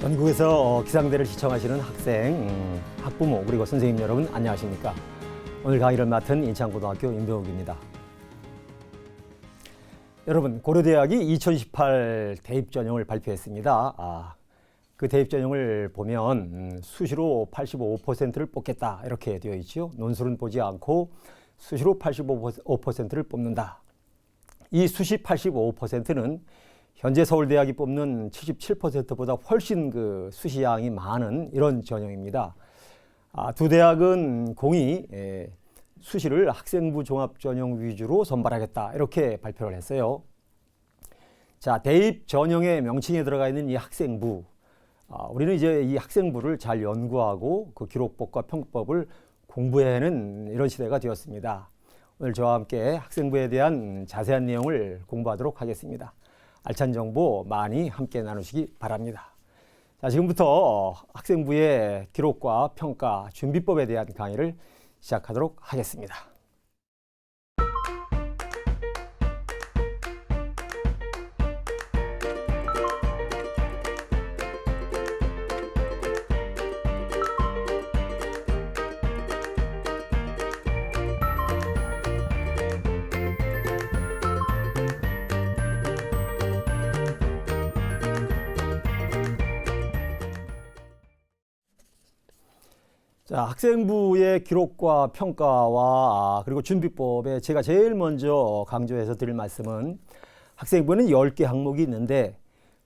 전국에서 기상대를 시청하시는 학생, 학부모 그리고 선생님 여러분 안녕하십니까? 오늘 강의를 맡은 인천고등학교 임병욱입니다. 여러분, 고려대학이 2018 대입전형을 발표했습니다. 그 대입전형을 보면 수시로 85%를 뽑겠다 이렇게 되어 있죠. 논술은 보지 않고 수시로 85%를 뽑는다. 이 수시 85%는 현재 서울대학이 뽑는 77%보다 훨씬 그 수시양이 많은 이런 전형입니다. 두 대학은 공히 수시를 학생부 종합전형 위주로 선발하겠다 이렇게 발표를 했어요. 자, 대입 전형의 명칭에 들어가 있는 이 학생부, 우리는 이제 이 학생부를 잘 연구하고 그 기록법과 평가법을 공부해야 하는 이런 시대가 되었습니다. 오늘 저와 함께 학생부에 대한 자세한 내용을 공부하도록 하겠습니다. 알찬 정보 많이 함께 나누시기 바랍니다. 자, 지금부터 학생부의 기록과 평가 준비법에 대한 강의를 시작하도록 하겠습니다. 자, 학생부의 기록과 평가와 그리고 준비법에 제가 제일 먼저 강조해서 드릴 말씀은 학생부는 10개 항목이 있는데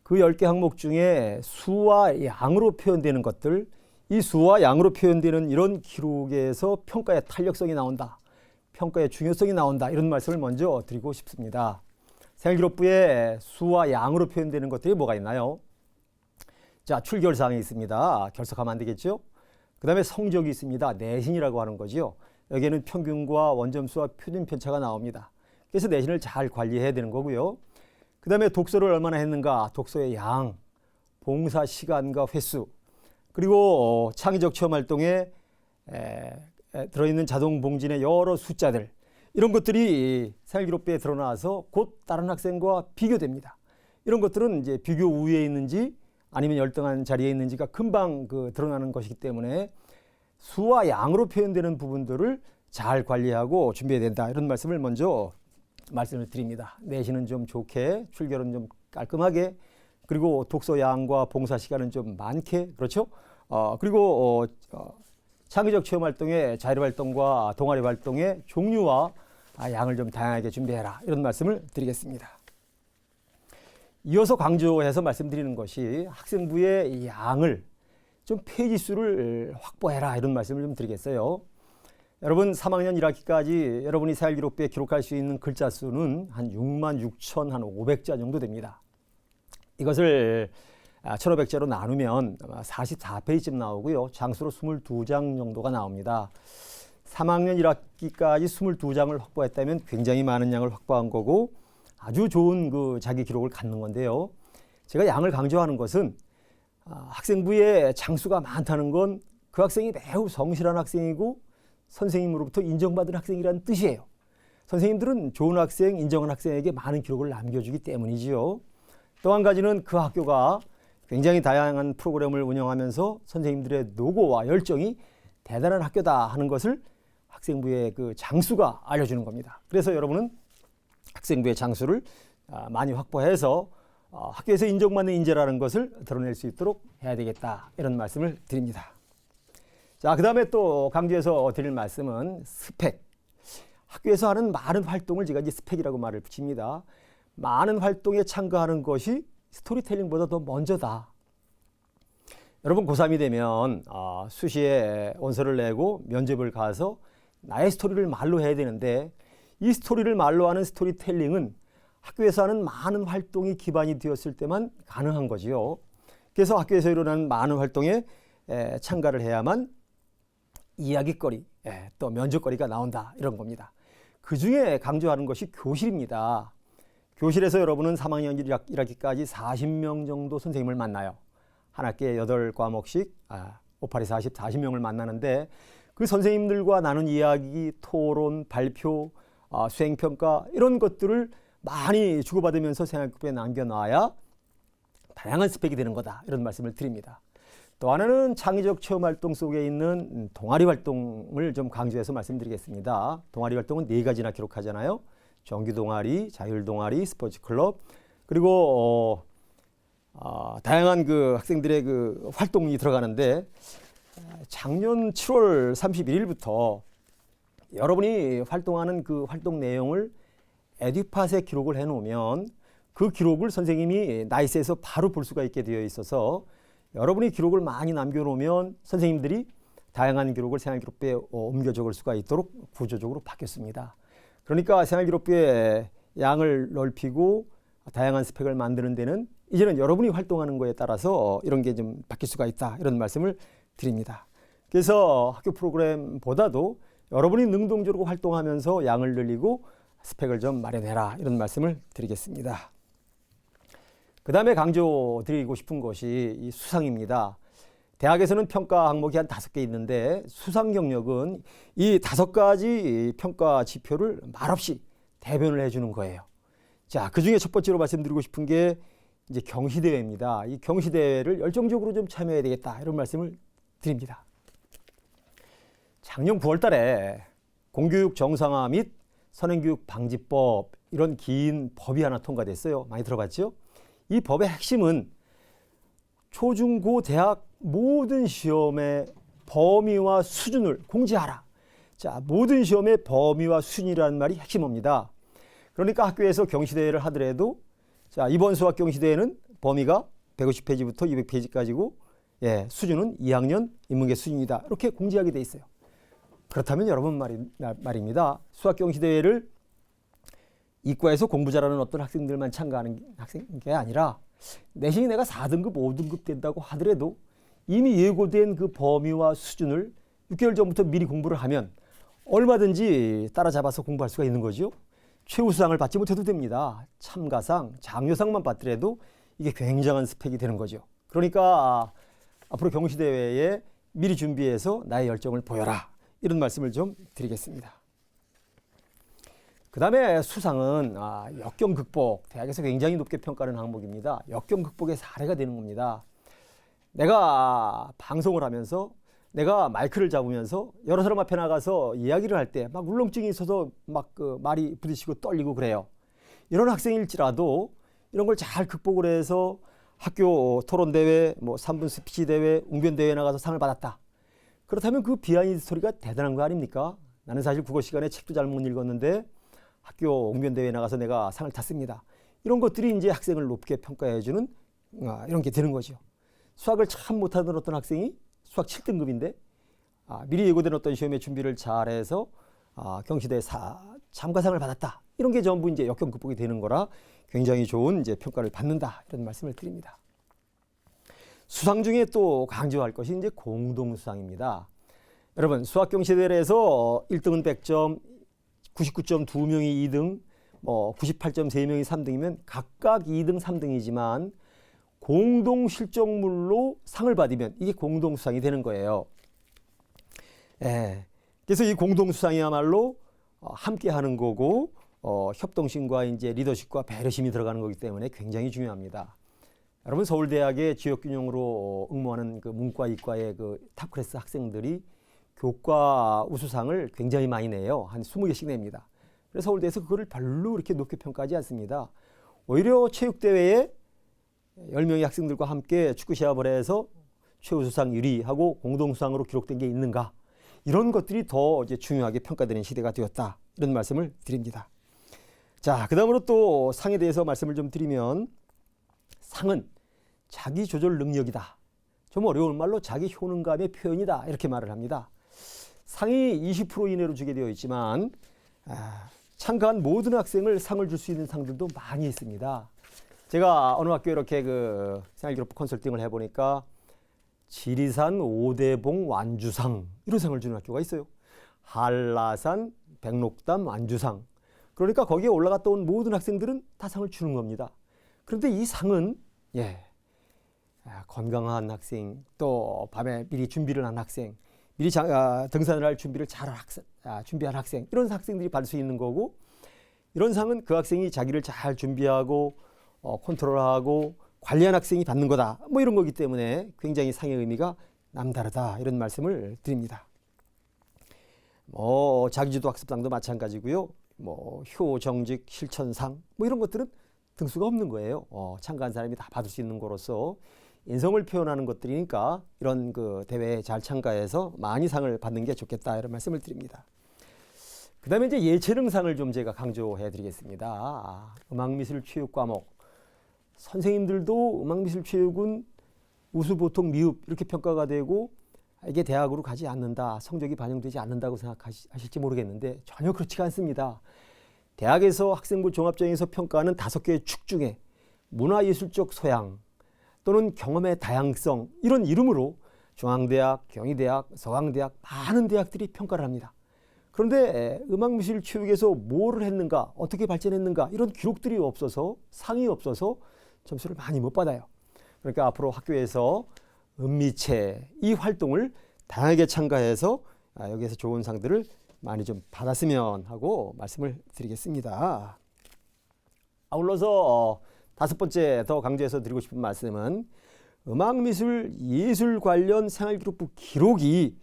그 10개 항목 중에 수와 양으로 표현되는 것들, 이 수와 양으로 표현되는 이런 기록에서 평가의 탄력성이 나온다. 평가의 중요성이 나온다. 이런 말씀을 먼저 드리고 싶습니다. 생활기록부에 수와 양으로 표현되는 것들이 뭐가 있나요? 자, 출결사항이 있습니다. 결석하면 안 되겠죠? 그 다음에 성적이 있습니다. 내신이라고 하는 거죠. 여기에는 평균과 원점수와 표준 편차가 나옵니다. 그래서 내신을 잘 관리해야 되는 거고요. 그 다음에 독서를 얼마나 했는가, 독서의 양, 봉사 시간과 횟수, 그리고 창의적 체험활동에 들어있는 자동봉진의 여러 숫자들, 이런 것들이 생활기록부에 드러나서 곧 다른 학생과 비교됩니다. 이런 것들은 이제 비교 우위에 있는지 아니면 열등한 자리에 있는지가 금방 드러나는 것이기 때문에 수와 양으로 표현되는 부분들을 잘 관리하고 준비해야 된다. 이런 말씀을 먼저 말씀을 드립니다. 내신은 좀 좋게, 출결은 좀 깔끔하게, 그리고 독서 양과 봉사 시간은 좀 많게, 그렇죠? 그리고 창의적 체험 활동의 자율 활동과 동아리 활동의 종류와 양을 좀 다양하게 준비해라. 이런 말씀을 드리겠습니다. 이어서 강조해서 말씀드리는 것이 학생부의 이 양을 좀 페이지 수를 확보해라 이런 말씀을 좀 드리겠어요. 여러분 3학년 1학기까지 여러분이 생활기록부에 기록할 수 있는 글자 수는 한 66,500자 정도 됩니다. 이것을 1,500자로 나누면 44페이지쯤 나오고요. 장수로 22장 정도가 나옵니다. 3학년 1학기까지 22장을 확보했다면 굉장히 많은 양을 확보한 거고 아주 좋은 자기 기록을 갖는 건데요. 제가 양을 강조하는 것은 학생부에 장수가 많다는 건 그 학생이 매우 성실한 학생이고 선생님으로부터 인정받은 학생이라는 뜻이에요. 선생님들은 좋은 학생, 인정한 학생에게 많은 기록을 남겨주기 때문이지요. 또 한 가지는 그 학교가 굉장히 다양한 프로그램을 운영하면서 선생님들의 노고와 열정이 대단한 학교다 하는 것을 학생부의 그 장수가 알려주는 겁니다. 그래서 여러분은 학생부의 장수를 많이 확보해서 학교에서 인정받는 인재라는 것을 드러낼 수 있도록 해야 되겠다. 이런 말씀을 드립니다. 자, 그 다음에 또 강조해서 드릴 말씀은 스펙. 학교에서 하는 많은 활동을 제가 이제 스펙이라고 말을 붙입니다. 많은 활동에 참가하는 것이 스토리텔링보다 더 먼저다. 여러분 고3이 되면 수시에 원서를 내고 면접을 가서 나의 스토리를 말로 해야 되는데 이 스토리를 말로 하는 스토리텔링은 학교에서 하는 많은 활동이 기반이 되었을 때만 가능한 거지요. 그래서 학교에서 일어나는 많은 활동에 참가를 해야만 이야기거리, 또 면접거리가 나온다 이런 겁니다. 그 중에 강조하는 것이 교실입니다. 교실에서 여러분은 3학년 1학기까지 40명 정도 선생님을 만나요. 한 학기에 8과목씩 5, 8이 40명을 만나는데 그 선생님들과 나눈 이야기, 토론, 발표, 수행평가 이런 것들을 많이 주고받으면서 생활기록부에 남겨놔야 다양한 스펙이 되는 거다. 이런 말씀을 드립니다. 또 하나는 창의적 체험 활동 속에 있는 동아리 활동을 좀 강조해서 말씀드리겠습니다. 동아리 활동은 4가지나 기록하잖아요. 정규 동아리, 자율 동아리, 스포츠 클럽, 그리고 다양한 그 학생들의 그 활동이 들어가는데 작년 7월 31일부터 여러분이 활동하는 그 활동 내용을 에듀팟에 기록을 해놓으면 그 기록을 선생님이 나이스에서 바로 볼 수가 있게 되어 있어서 여러분이 기록을 많이 남겨놓으면 선생님들이 다양한 기록을 생활기록부에 옮겨 적을 수가 있도록 구조적으로 바뀌었습니다. 그러니까 생활기록부의 양을 넓히고 다양한 스펙을 만드는 데는 이제는 여러분이 활동하는 거에 따라서 이런 게 좀 바뀔 수가 있다. 이런 말씀을 드립니다. 그래서 학교 프로그램보다도 여러분이 능동적으로 활동하면서 양을 늘리고 스펙을 좀 마련해라. 이런 말씀을 드리겠습니다. 그 다음에 강조드리고 싶은 것이 이 수상입니다. 대학에서는 평가 항목이 한 5개 있는데 수상 경력은 이 5가지 평가 지표를 말없이 대변을 해주는 거예요. 자, 그 중에 첫 번째로 말씀드리고 싶은 게 이제 경시대회입니다. 이 경시대회를 열정적으로 좀 참여해야 되겠다. 이런 말씀을 드립니다. 작년 9월 달에 공교육 정상화 및 선행교육 방지법 이런 긴 법이 하나 통과됐어요. 많이 들어봤죠? 이 법의 핵심은 초중고 대학 모든 시험의 범위와 수준을 공지하라. 자, 모든 시험의 범위와 수준이라는 말이 핵심입니다. 그러니까 학교에서 경시대회를 하더라도 자, 이번 수학 경시대회는 범위가 150페이지부터 200페이지까지고 수준은 2학년 인문계 수준이다. 이렇게 공지하게 돼 있어요. 그렇다면 여러분 말입니다. 수학 경시대회를 이과에서 공부 잘하는 어떤 학생들만 참가하는 게 아니라 내신이 내가 4등급, 5등급 된다고 하더라도 이미 예고된 그 범위와 수준을 6개월 전부터 미리 공부를 하면 얼마든지 따라잡아서 공부할 수가 있는 거죠. 최우수상을 받지 못해도 됩니다. 참가상, 장려상만 받더라도 이게 굉장한 스펙이 되는 거죠. 그러니까 앞으로 경시대회에 미리 준비해서 나의 열정을 보여라. 이런 말씀을 좀 드리겠습니다. 그 다음에 수상은 역경 극복, 대학에서 굉장히 높게 평가하는 항목입니다. 역경 극복의 사례가 되는 겁니다. 내가 방송을 하면서 내가 마이크를 잡으면서 여러 사람 앞에 나가서 이야기를 할 때 막 울렁증이 있어서 막 그 말이 부딪히고 떨리고 그래요. 이런 학생일지라도 이런 걸 잘 극복을 해서 학교 토론대회, 뭐 3분 스피치 대회, 웅변대회에 나가서 상을 받았다. 그렇다면 그 비하인드 스토리가 대단한 거 아닙니까? 나는 사실 국어 시간에 책도 잘 못 읽었는데 학교 웅변대회에 나가서 내가 상을 탔습니다. 이런 것들이 이제 학생을 높게 평가해주는 이런 게 되는 거죠. 수학을 참 못하던 어떤 학생이 수학 7등급인데 미리 예고된 어떤 시험의 준비를 잘해서 경시대회 참가상을 받았다. 이런 게 전부 이제 역경 극복이 되는 거라 굉장히 좋은 이제 평가를 받는다. 이런 말씀을 드립니다. 수상 중에 또 강조할 것이 이제 공동수상입니다. 여러분 수학 경시대회에서 1등은 100점, 99점 2명이 2등, 98점 3명이 3등이면 각각 2등, 3등이지만 공동 실적물로 상을 받으면 이게 공동 수상이 되는 거예요. 그래서 이 공동 수상이야말로 함께 하는 거고 협동심과 이제 리더십과 배려심이 들어가는 거기 때문에 굉장히 중요합니다. 여러분 서울대학의 지역균형으로 응모하는 그 문과, 이과의 그 탑클래스 학생들이 교과 우수상을 굉장히 많이 내요. 한 20개씩 냅니다. 그래서 서울대에서 그거를 별로 그렇게 높게 평가하지 않습니다. 오히려 체육대회에 10명의 학생들과 함께 축구 시합을 해서 최우수상 1위하고 공동수상으로 기록된 게 있는가? 이런 것들이 더 이제 중요하게 평가되는 시대가 되었다. 이런 말씀을 드립니다. 자, 그 다음으로 또 상에 대해서 말씀을 좀 드리면 상은 자기 조절 능력이다. 좀 어려운 말로 자기 효능감의 표현이다. 이렇게 말을 합니다. 상이 20% 이내로 주게 되어 있지만 참가한 모든 학생을 상을 줄 수 있는 상들도 많이 있습니다. 제가 어느 학교에 이렇게 그 생활기록부 컨설팅을 해보니까 지리산 5대봉 완주상 이런 상을 주는 학교가 있어요. 한라산 백록담 완주상. 그러니까 거기에 올라갔다 온 모든 학생들은 다 상을 주는 겁니다. 그런데 이 상은 건강한 학생, 또 밤에 미리 준비를 한 학생, 미리 등산을 할 준비를 준비한 학생, 이런 학생들이 받을 수 있는 거고, 이런 상은 그 학생이 자기를 잘 준비하고 컨트롤하고 관리한 학생이 받는 거다. 뭐 이런 거기 때문에 굉장히 상의 의미가 남다르다. 이런 말씀을 드립니다. 뭐 자기주도 학습상도 마찬가지고요. 뭐 효정직 실천상 뭐 이런 것들은 등수가 없는 거예요. 참가한 사람이 다 받을 수 있는 거로서 인성을 표현하는 것들이니까 이런 그 대회에 잘 참가해서 많이 상을 받는 게 좋겠다. 이런 말씀을 드립니다. 그 다음에 이제 예체능상을 좀 제가 강조해 드리겠습니다. 음악미술체육 과목. 선생님들도 음악미술체육은 우수, 보통, 미흡 이렇게 평가가 되고 이게 대학으로 가지 않는다, 성적이 반영되지 않는다고 생각하실지 모르겠는데 전혀 그렇지가 않습니다. 대학에서 학생부 종합전형에서 평가하는 5개의 축 중에 문화예술적 소양 또는 경험의 다양성 이런 이름으로 중앙대학, 경희대학, 서강대학 많은 대학들이 평가를 합니다. 그런데 음악미술체육에서 뭘 했는가, 어떻게 발전했는가 이런 기록들이 없어서 상이 없어서 점수를 많이 못 받아요. 그러니까 앞으로 학교에서 음미체 이 활동을 다양하게 참가해서 여기에서 좋은 상들을 많이 좀 받았으면 하고 말씀을 드리겠습니다. 아울러서 5번째 더 강조해서 드리고 싶은 말씀은 음악미술 예술 관련 생활기록부 기록이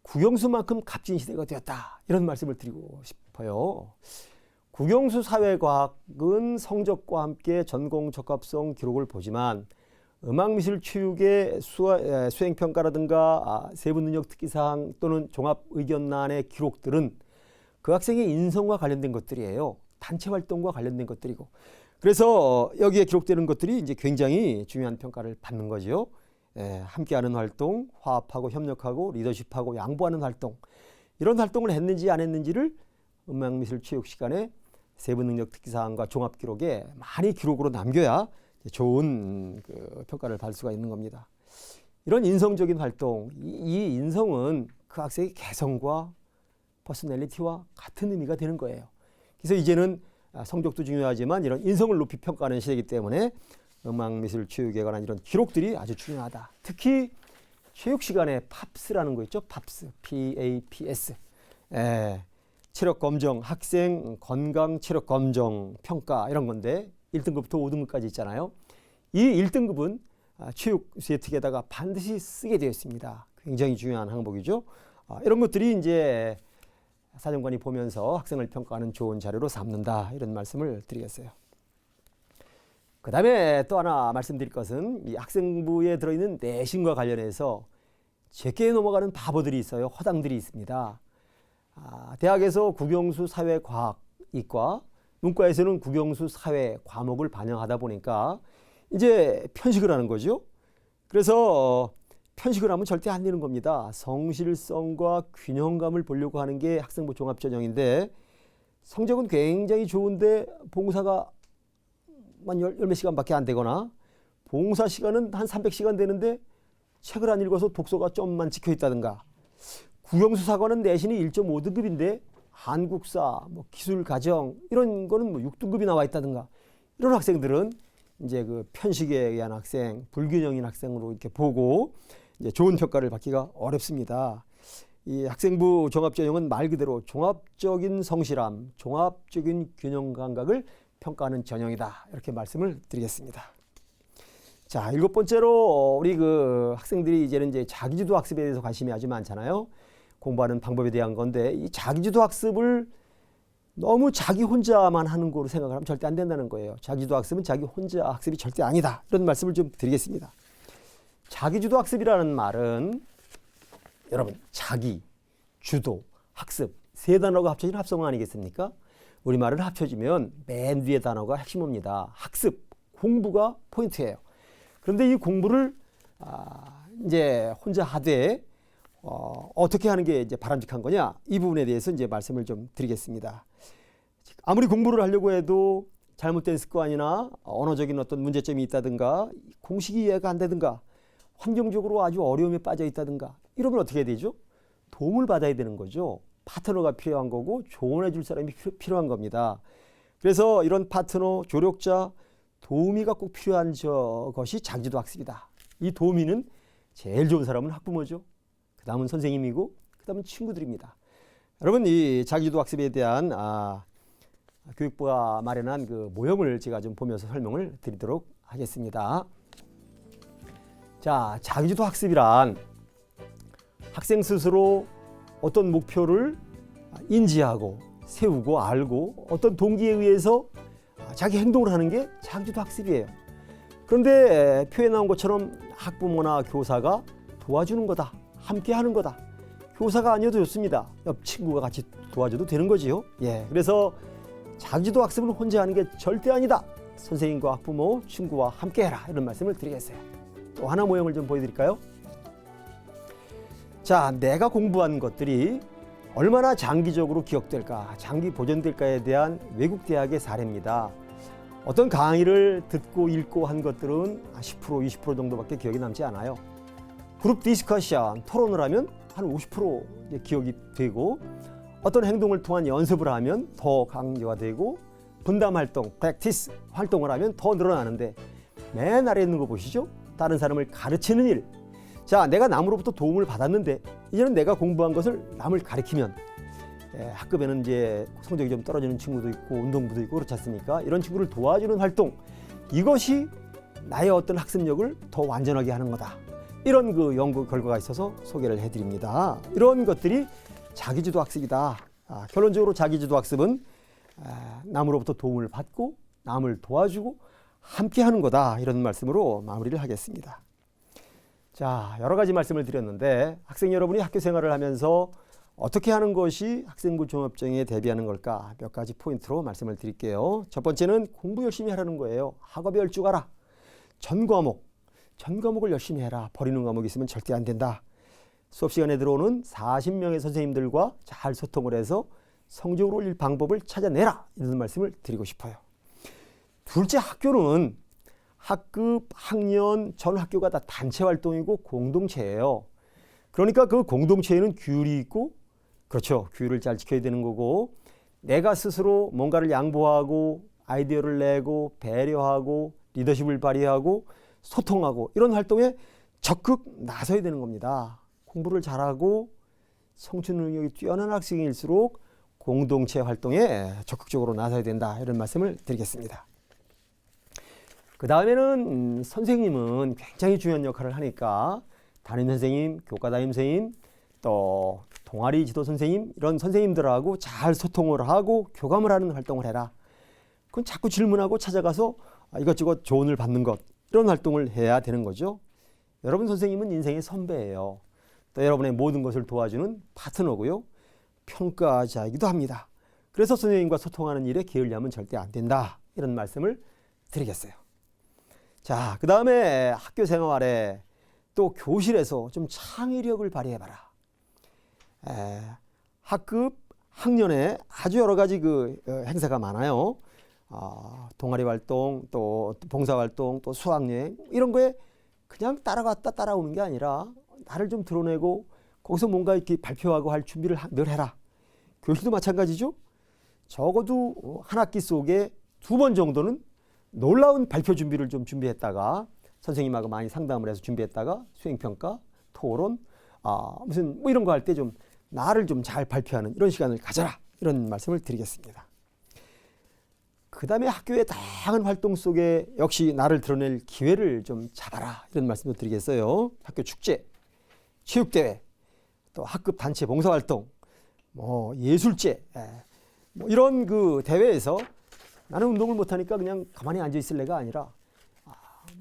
국영수만큼 값진 시대가 되었다. 이런 말씀을 드리고 싶어요. 국영수 사회과학은 성적과 함께 전공 적합성 기록을 보지만 음악미술체육의 수행평가라든가 세부능력 특기사항 또는 종합의견란의 기록들은 그 학생의 인성과 관련된 것들이에요. 단체활동과 관련된 것들이고. 그래서 여기에 기록되는 것들이 이제 굉장히 중요한 평가를 받는 거죠. 함께하는 활동, 화합하고 협력하고 리더십하고 양보하는 활동. 이런 활동을 했는지 안 했는지를 음악미술체육 시간에 세부능력 특기사항과 종합기록에 많이 기록으로 남겨야 좋은 그 평가를 받을 수가 있는 겁니다. 이런 인성적인 활동, 이 인성은 그 학생의 개성과 퍼스널리티와 같은 의미가 되는 거예요. 그래서 이제는 성적도 중요하지만 이런 인성을 높이 평가하는 시대이기 때문에 음악미술체육에 관한 이런 기록들이 아주 중요하다. 특히 체육 시간에 팝스라는 거 있죠. 팝스, PAPS. 체력 검정, 학생 건강 체력 검정 평가 이런 건데 1등급부터 5등급까지 있잖아요. 이 1등급은 체육 수혜특에다가 반드시 쓰게 되어 있습니다. 굉장히 중요한 항목이죠. 이런 것들이 이제 사정관이 보면서 학생을 평가하는 좋은 자료로 삼는다. 이런 말씀을 드리겠어요. 그 다음에 또 하나 말씀드릴 것은 이 학생부에 들어있는 내신과 관련해서 제게 넘어가는 바보들이 있어요. 허당들이 있습니다. 대학에서 국영수 사회과학 이과, 문과에서는 국영수 사회 과목을 반영하다 보니까 이제 편식을 하는 거죠. 그래서 편식을 하면 절대 안 되는 겁니다. 성실성과 균형감을 보려고 하는 게 학생부 종합전형인데 성적은 굉장히 좋은데 봉사가 한 열몇 시간밖에 안 되거나 봉사 시간은 한 300시간 되는데 책을 안 읽어서 독서가 좀만 찍혀 있다든가 국영수사과는 내신이 1.5등급인데 한국사, 뭐 기술가정 이런 거는 뭐 6등급이 나와 있다든가 이런 학생들은 이제 그 편식에 의한 학생, 불균형인 학생으로 이렇게 보고 이제 좋은 평가를 받기가 어렵습니다. 이 학생부 종합전형은 말 그대로 종합적인 성실함, 종합적인 균형 감각을 평가하는 전형이다. 이렇게 말씀을 드리겠습니다. 자, 7번째로 우리 그 학생들이 이제는 이제 자기주도 학습에 대해서 관심이 아주 많잖아요. 공부하는 방법에 대한 건데 이 자기주도 학습을 너무 자기 혼자만 하는 거로 생각하면 절대 안 된다는 거예요. 자기주도 학습은 자기 혼자 학습이 절대 아니다. 이런 말씀을 좀 드리겠습니다. 자기주도 학습이라는 말은 여러분 자기, 주도, 학습 세 단어가 합쳐진 합성어 아니겠습니까? 우리말을 합쳐지면 맨 뒤에 단어가 핵심어입니다. 학습, 공부가 포인트예요. 그런데 이 공부를 이제 혼자 하되 어떻게 하는 게 이제 바람직한 거냐? 이 부분에 대해서 이제 말씀을 좀 드리겠습니다. 아무리 공부를 하려고 해도 잘못된 습관이나 언어적인 어떤 문제점이 있다든가 공식이 이해가 안 되든가 환경적으로 아주 어려움에 빠져 있다든가 이러면 어떻게 해야 되죠? 도움을 받아야 되는 거죠. 파트너가 필요한 거고 조언해 줄 사람이 필요한 겁니다. 그래서 이런 파트너, 조력자, 도우미가 꼭 필요한 것이 자기주도 학습이다. 이 도우미는 제일 좋은 사람은 학부모죠. 그 다음은 선생님이고 그 다음은 친구들입니다. 여러분 이 자기주도 학습에 대한 교육부가 마련한 그 모형을 제가 좀 보면서 설명을 드리도록 하겠습니다. 자, 자기주도 학습이란 학생 스스로 어떤 목표를 인지하고 세우고 알고 어떤 동기에 의해서 자기 행동을 하는 게 자기주도 학습이에요. 그런데 표에 나온 것처럼 학부모나 교사가 도와주는 거다, 함께 하는 거다. 교사가 아니어도 좋습니다. 옆 친구가 같이 도와줘도 되는 거지요. 그래서 자기주도 학습을 혼자 하는 게 절대 아니다. 선생님과 학부모, 친구와 함께 해라. 이런 말씀을 드리겠어요. 또 하나 모형을 좀 보여드릴까요? 자, 내가 공부한 것들이 얼마나 장기적으로 기억될까, 장기 보존될까에 대한 외국 대학의 사례입니다. 어떤 강의를 듣고 읽고 한 것들은 10%, 20% 정도밖에 기억이 남지 않아요. 그룹 디스커션, 토론을 하면 한 50% 기억이 되고, 어떤 행동을 통한 연습을 하면 더 강조가 되고, 분담 활동, 프랙티스 활동을 하면 더 늘어나는데, 맨 아래에 있는 거 보시죠? 다른 사람을 가르치는 일. 자, 내가 남으로부터 도움을 받았는데 이제는 내가 공부한 것을 남을 가르치면, 학급에는 이제 성적이 좀 떨어지는 친구도 있고 운동부도 있고 그렇지 않습니까? 이런 친구를 도와주는 활동, 이것이 나의 어떤 학습력을 더 완전하게 하는 거다. 이런 그 연구 결과가 있어서 소개를 해드립니다. 이런 것들이 자기주도 학습이다. 결론적으로 자기주도 학습은 남으로부터 도움을 받고 남을 도와주고 함께 하는 거다. 이런 말씀으로 마무리를 하겠습니다. 자, 여러 가지 말씀을 드렸는데 학생 여러분이 학교 생활을 하면서 어떻게 하는 것이 학생부 종합전형에 대비하는 걸까? 몇 가지 포인트로 말씀을 드릴게요. 첫 번째는 공부 열심히 하라는 거예요. 학업에 열중하라. 전 과목을 열심히 해라. 버리는 과목이 있으면 절대 안 된다. 수업 시간에 들어오는 40명의 선생님들과 잘 소통을 해서 성적을 올릴 방법을 찾아내라. 이런 말씀을 드리고 싶어요. 둘째, 학교는 학급, 학년, 전 학교가 다 단체 활동이고 공동체예요. 그러니까 그 공동체에는 규율이 있고, 그렇죠, 규율을 잘 지켜야 되는 거고, 내가 스스로 뭔가를 양보하고 아이디어를 내고 배려하고 리더십을 발휘하고 소통하고 이런 활동에 적극 나서야 되는 겁니다. 공부를 잘하고 성취 능력이 뛰어난 학생일수록 공동체 활동에 적극적으로 나서야 된다. 이런 말씀을 드리겠습니다. 그 다음에는 선생님은 굉장히 중요한 역할을 하니까 담임 선생님, 교과 담임 선생님, 또 동아리 지도 선생님, 이런 선생님들하고 잘 소통을 하고 교감을 하는 활동을 해라. 그건 자꾸 질문하고 찾아가서 이것저것 조언을 받는 것, 이런 활동을 해야 되는 거죠. 여러분 선생님은 인생의 선배예요. 또 여러분의 모든 것을 도와주는 파트너고요. 평가자이기도 합니다. 그래서 선생님과 소통하는 일에 게을리하면 절대 안 된다. 이런 말씀을 드리겠어요. 자, 그 다음에 학교 생활에 또 교실에서 좀 창의력을 발휘해봐라. 학급, 학년에 아주 여러 가지 그 행사가 많아요. 동아리 활동, 또 봉사 활동, 또 수학여행, 이런 거에 그냥 따라갔다 따라오는 게 아니라 나를 좀 드러내고 거기서 뭔가 이렇게 발표하고 할 준비를 늘 해라. 교실도 마찬가지죠. 적어도 한 학기 속에 2번 정도는 놀라운 발표 준비를 좀 준비했다가 선생님하고 많이 상담을 해서 준비했다가 수행평가, 토론, 무슨 뭐 이런 거 할 때 좀 나를 좀 잘 발표하는 이런 시간을 가져라. 이런 말씀을 드리겠습니다. 그 다음에 학교의 다양한 활동 속에 역시 나를 드러낼 기회를 좀 잡아라. 이런 말씀도 드리겠어요. 학교 축제, 체육대회, 또 학급 단체 봉사활동, 뭐 예술제, 뭐 이런 그 대회에서 나는 운동을 못하니까 그냥 가만히 앉아 있을 애가 아니라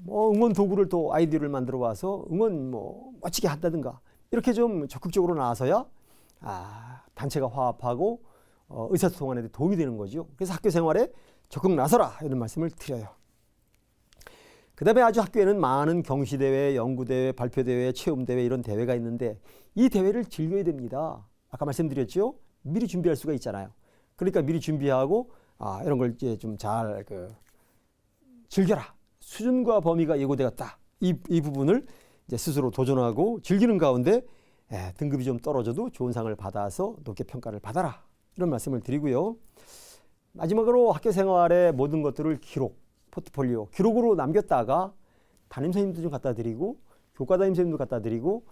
뭐 응원 도구를 또 아이디어를 만들어 와서 응원 뭐 멋지게 한다든가 이렇게 좀 적극적으로 나서야 단체가 화합하고 의사소통하는 데 도움이 되는 거죠. 그래서 학교 생활에 적극 나서라 이런 말씀을 드려요. 그 다음에 아주 학교에는 많은 경시대회, 연구대회, 발표대회, 체험대회 이런 대회가 있는데 이 대회를 즐겨야 됩니다. 아까 말씀드렸죠. 미리 준비할 수가 있잖아요. 그러니까 미리 준비하고 이런 걸 이제 좀 잘 즐겨라. 수준과 범위가 예고되었다. 이 부분을 이제 스스로 도전하고 즐기는 가운데 등급이 좀 떨어져도 좋은 상을 받아서 높게 평가를 받아라. 이런 말씀을 드리고요. 마지막으로 학교 생활의 모든 것들을 기록, 포트폴리오, 기록으로 남겼다가 담임 선생님도 좀 갖다 드리고 교과 담임 선생님도 갖다 드리고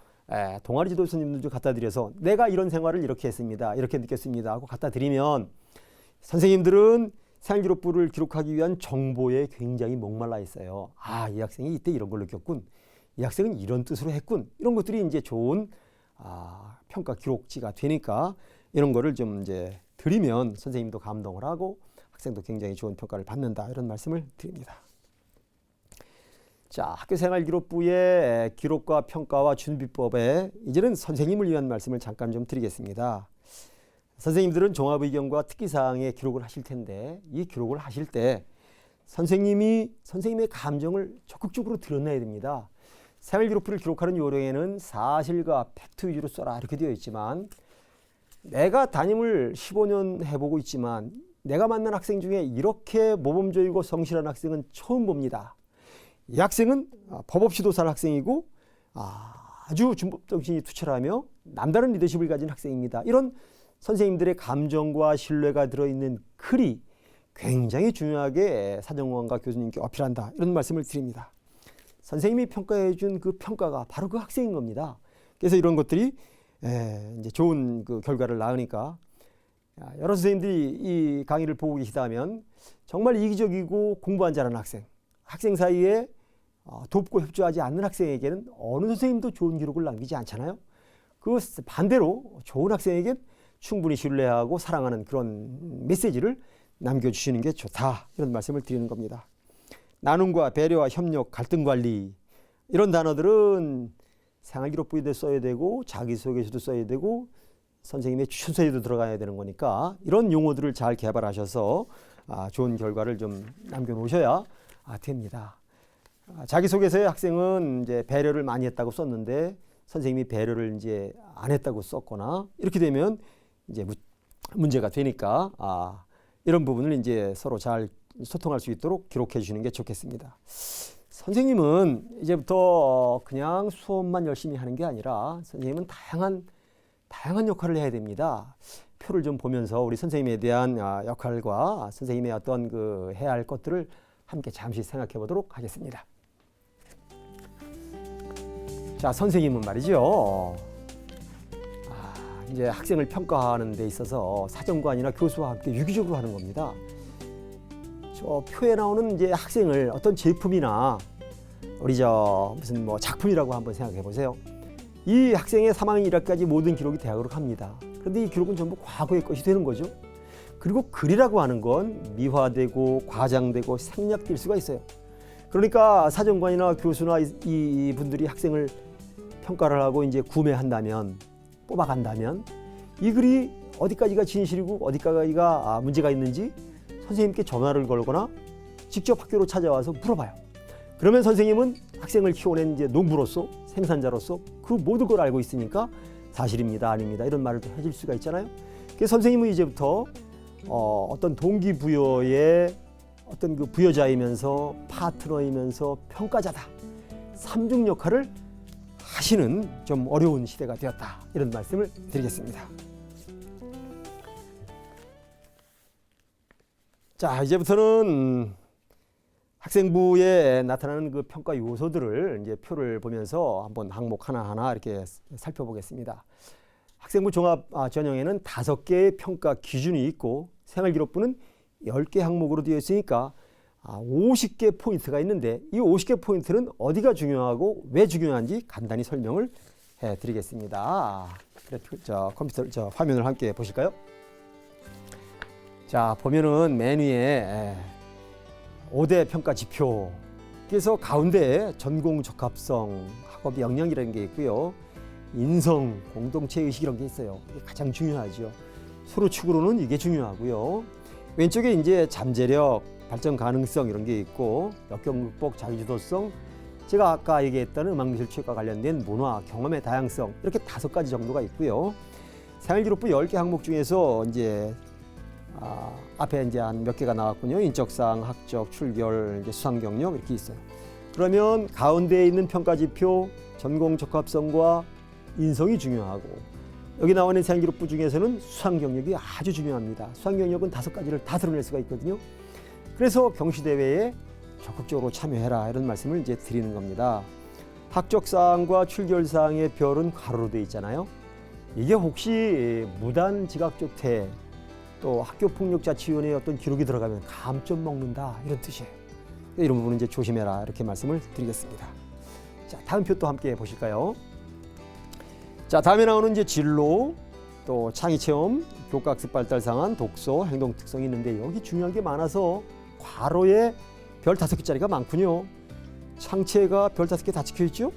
동아리 지도 선생님도 좀 갖다 드려서 내가 이런 생활을 이렇게 했습니다. 이렇게 느꼈습니다. 하고 갖다 드리면 선생님들은 생활기록부를 기록하기 위한 정보에 굉장히 목말라 있어요. 아, 이 학생이 이때 이런 걸 느꼈군. 이 학생은 이런 뜻으로 했군. 이런 것들이 이제 좋은 평가 기록지가 되니까 이런 거를 좀 이제 드리면 선생님도 감동을 하고 학생도 굉장히 좋은 평가를 받는다. 이런 말씀을 드립니다. 자, 학교생활기록부의 기록과 평가와 준비법에 이제는 선생님을 위한 말씀을 잠깐 좀 드리겠습니다. 선생님들은 종합의견과 특기사항에 기록을 하실 텐데 이 기록을 하실 때 선생님의 감정을 적극적으로 드러내야 됩니다. 생활기록부를 기록하는 요령에는 사실과 팩트 위주로 써라 이렇게 되어 있지만 내가 담임을 15년 해보고 있지만 내가 만난 학생 중에 이렇게 모범적이고 성실한 학생은 처음 봅니다. 이 학생은 법 없이 도사할 학생이고 아주 준법정신이 투철하며 남다른 리더십을 가진 학생입니다. 이런 선생님들의 감정과 신뢰가 들어있는 글이 굉장히 중요하게 사정관과 교수님께 어필한다. 이런 말씀을 드립니다. 선생님이 평가해 준 그 평가가 바로 그 학생인 겁니다. 그래서 이런 것들이 이제 좋은 그 결과를 낳으니까 여러 선생님들이 이 강의를 보고 계시다면 정말 이기적이고 공부 안 잘하는 학생 사이에 돕고 협조하지 않는 학생에게는 어느 선생님도 좋은 기록을 남기지 않잖아요. 그 반대로 좋은 학생에겐 충분히 신뢰하고 사랑하는 그런 메시지를 남겨주시는 게 좋다. 이런 말씀을 드리는 겁니다. 나눔과 배려와 협력, 갈등 관리 이런 단어들은 생활기록부에도 써야 되고 자기소개서도 써야 되고 선생님의 추천서에도 들어가야 되는 거니까 이런 용어들을 잘 개발하셔서 좋은 결과를 좀 남겨놓으셔야 됩니다. 자기소개서에 학생은 이제 배려를 많이 했다고 썼는데 선생님이 배려를 이제 안 했다고 썼거나 이렇게 되면 이제 문제가 되니까 이런 부분을 이제 서로 잘 소통할 수 있도록 기록해 주시는 게 좋겠습니다. 선생님은 이제부터 그냥 수업만 열심히 하는 게 아니라 선생님은 다양한 역할을 해야 됩니다. 표를 좀 보면서 우리 선생님에 대한 역할과 선생님의 어떤 그 해야 할 것들을 함께 잠시 생각해 보도록 하겠습니다. 자, 선생님은 말이죠. 이제 학생을 평가하는 데 있어서 사정관이나 교수와 함께 유기적으로 하는 겁니다. 저 표에 나오는 이제 학생을 어떤 제품이나 우리 무슨 작품이라고 한번 생각해 보세요. 이 학생의 3학년 1학기까지 모든 기록이 대학으로 갑니다. 그런데 이 기록은 전부 과거의 것이 되는 거죠. 그리고 글이라고 하는 건 미화되고 과장되고 생략될 수가 있어요. 그러니까 사정관이나 교수나 이 분들이 학생을 평가를 하고 이제 구매한다면 뽑아간다면 이 글이 어디까지가 진실이고 어디까지가 문제가 있는지 선생님께 전화를 걸거나 직접 학교로 찾아와서 물어봐요. 그러면 선생님은 학생을 키워낸 이제 농부로서 생산자로서 그 모든 걸 알고 있으니까 사실입니다, 아닙니다 이런 말을 또 해줄 수가 있잖아요. 그래서 선생님은 이제부터 어떤 동기부여의 어떤 그 부여자이면서 파트너이면서 평가자다. 삼중 역할을 하시는 좀 어려운 시대가 되었다. 이런 말씀을 드리겠습니다. 자, 이제부터는 학생부에 나타나는 그 평가 요소들을 이제 표를 보면서 한번 항목 하나하나 이렇게 살펴보겠습니다. 학생부 종합 전형에는 5개의 평가 기준이 있고 생활기록부는 10개 항목으로 되어 있으니까 50개 포인트가 있는데 이 50개 포인트는 어디가 중요하고 왜 중요한지 간단히 설명을 해드리겠습니다. 컴퓨터 화면을 함께 보실까요? 자, 보면은 맨 위에 5대 평가 지표. 그래서 가운데 전공 적합성, 학업 역량이라는 게 있고요. 인성, 공동체 의식 이런 게 있어요. 이게 가장 중요하죠. 서로 축으로는 이게 중요하고요. 왼쪽에 이제 잠재력, 발전 가능성 이런 게 있고 역경 극복, 자기주도성, 제가 아까 얘기했던 음악미술 체육과 관련된 문화, 경험의 다양성 이렇게 5가지 정도가 있고요. 생활기록부 10개 항목 중에서 이제 앞에 이제 한 몇 개가 나왔군요. 인적사항, 학적, 출결, 이제 수상 경력 이렇게 있어요. 그러면 가운데에 있는 평가 지표, 전공 적합성과 인성이 중요하고 여기 나와 있는 생활기록부 중에서는 수상 경력이 아주 중요합니다. 수상 경력은 5가지를 다 드러낼 수가 있거든요. 그래서 경시대회에 적극적으로 참여해라 이런 말씀을 이제 드리는 겁니다. 학적사항과 출결사항의 별은 가로로 되어 있잖아요. 이게 혹시 무단 지각조퇴 또 학교폭력자치위원회의 어떤 기록이 들어가면 감점 먹는다 이런 뜻이에요. 이런 부분은 이제 조심해라 이렇게 말씀을 드리겠습니다. 자, 다음 표 또 함께 보실까요? 자, 다음에 나오는 이제 진로, 또 창의체험, 교과학습 발달 상한, 독서, 행동 특성이 있는데 여기 중요한 게 많아서 괄호에 별 5개짜리가 많군요. 창체가 별 5개 다 찍혀 있죠?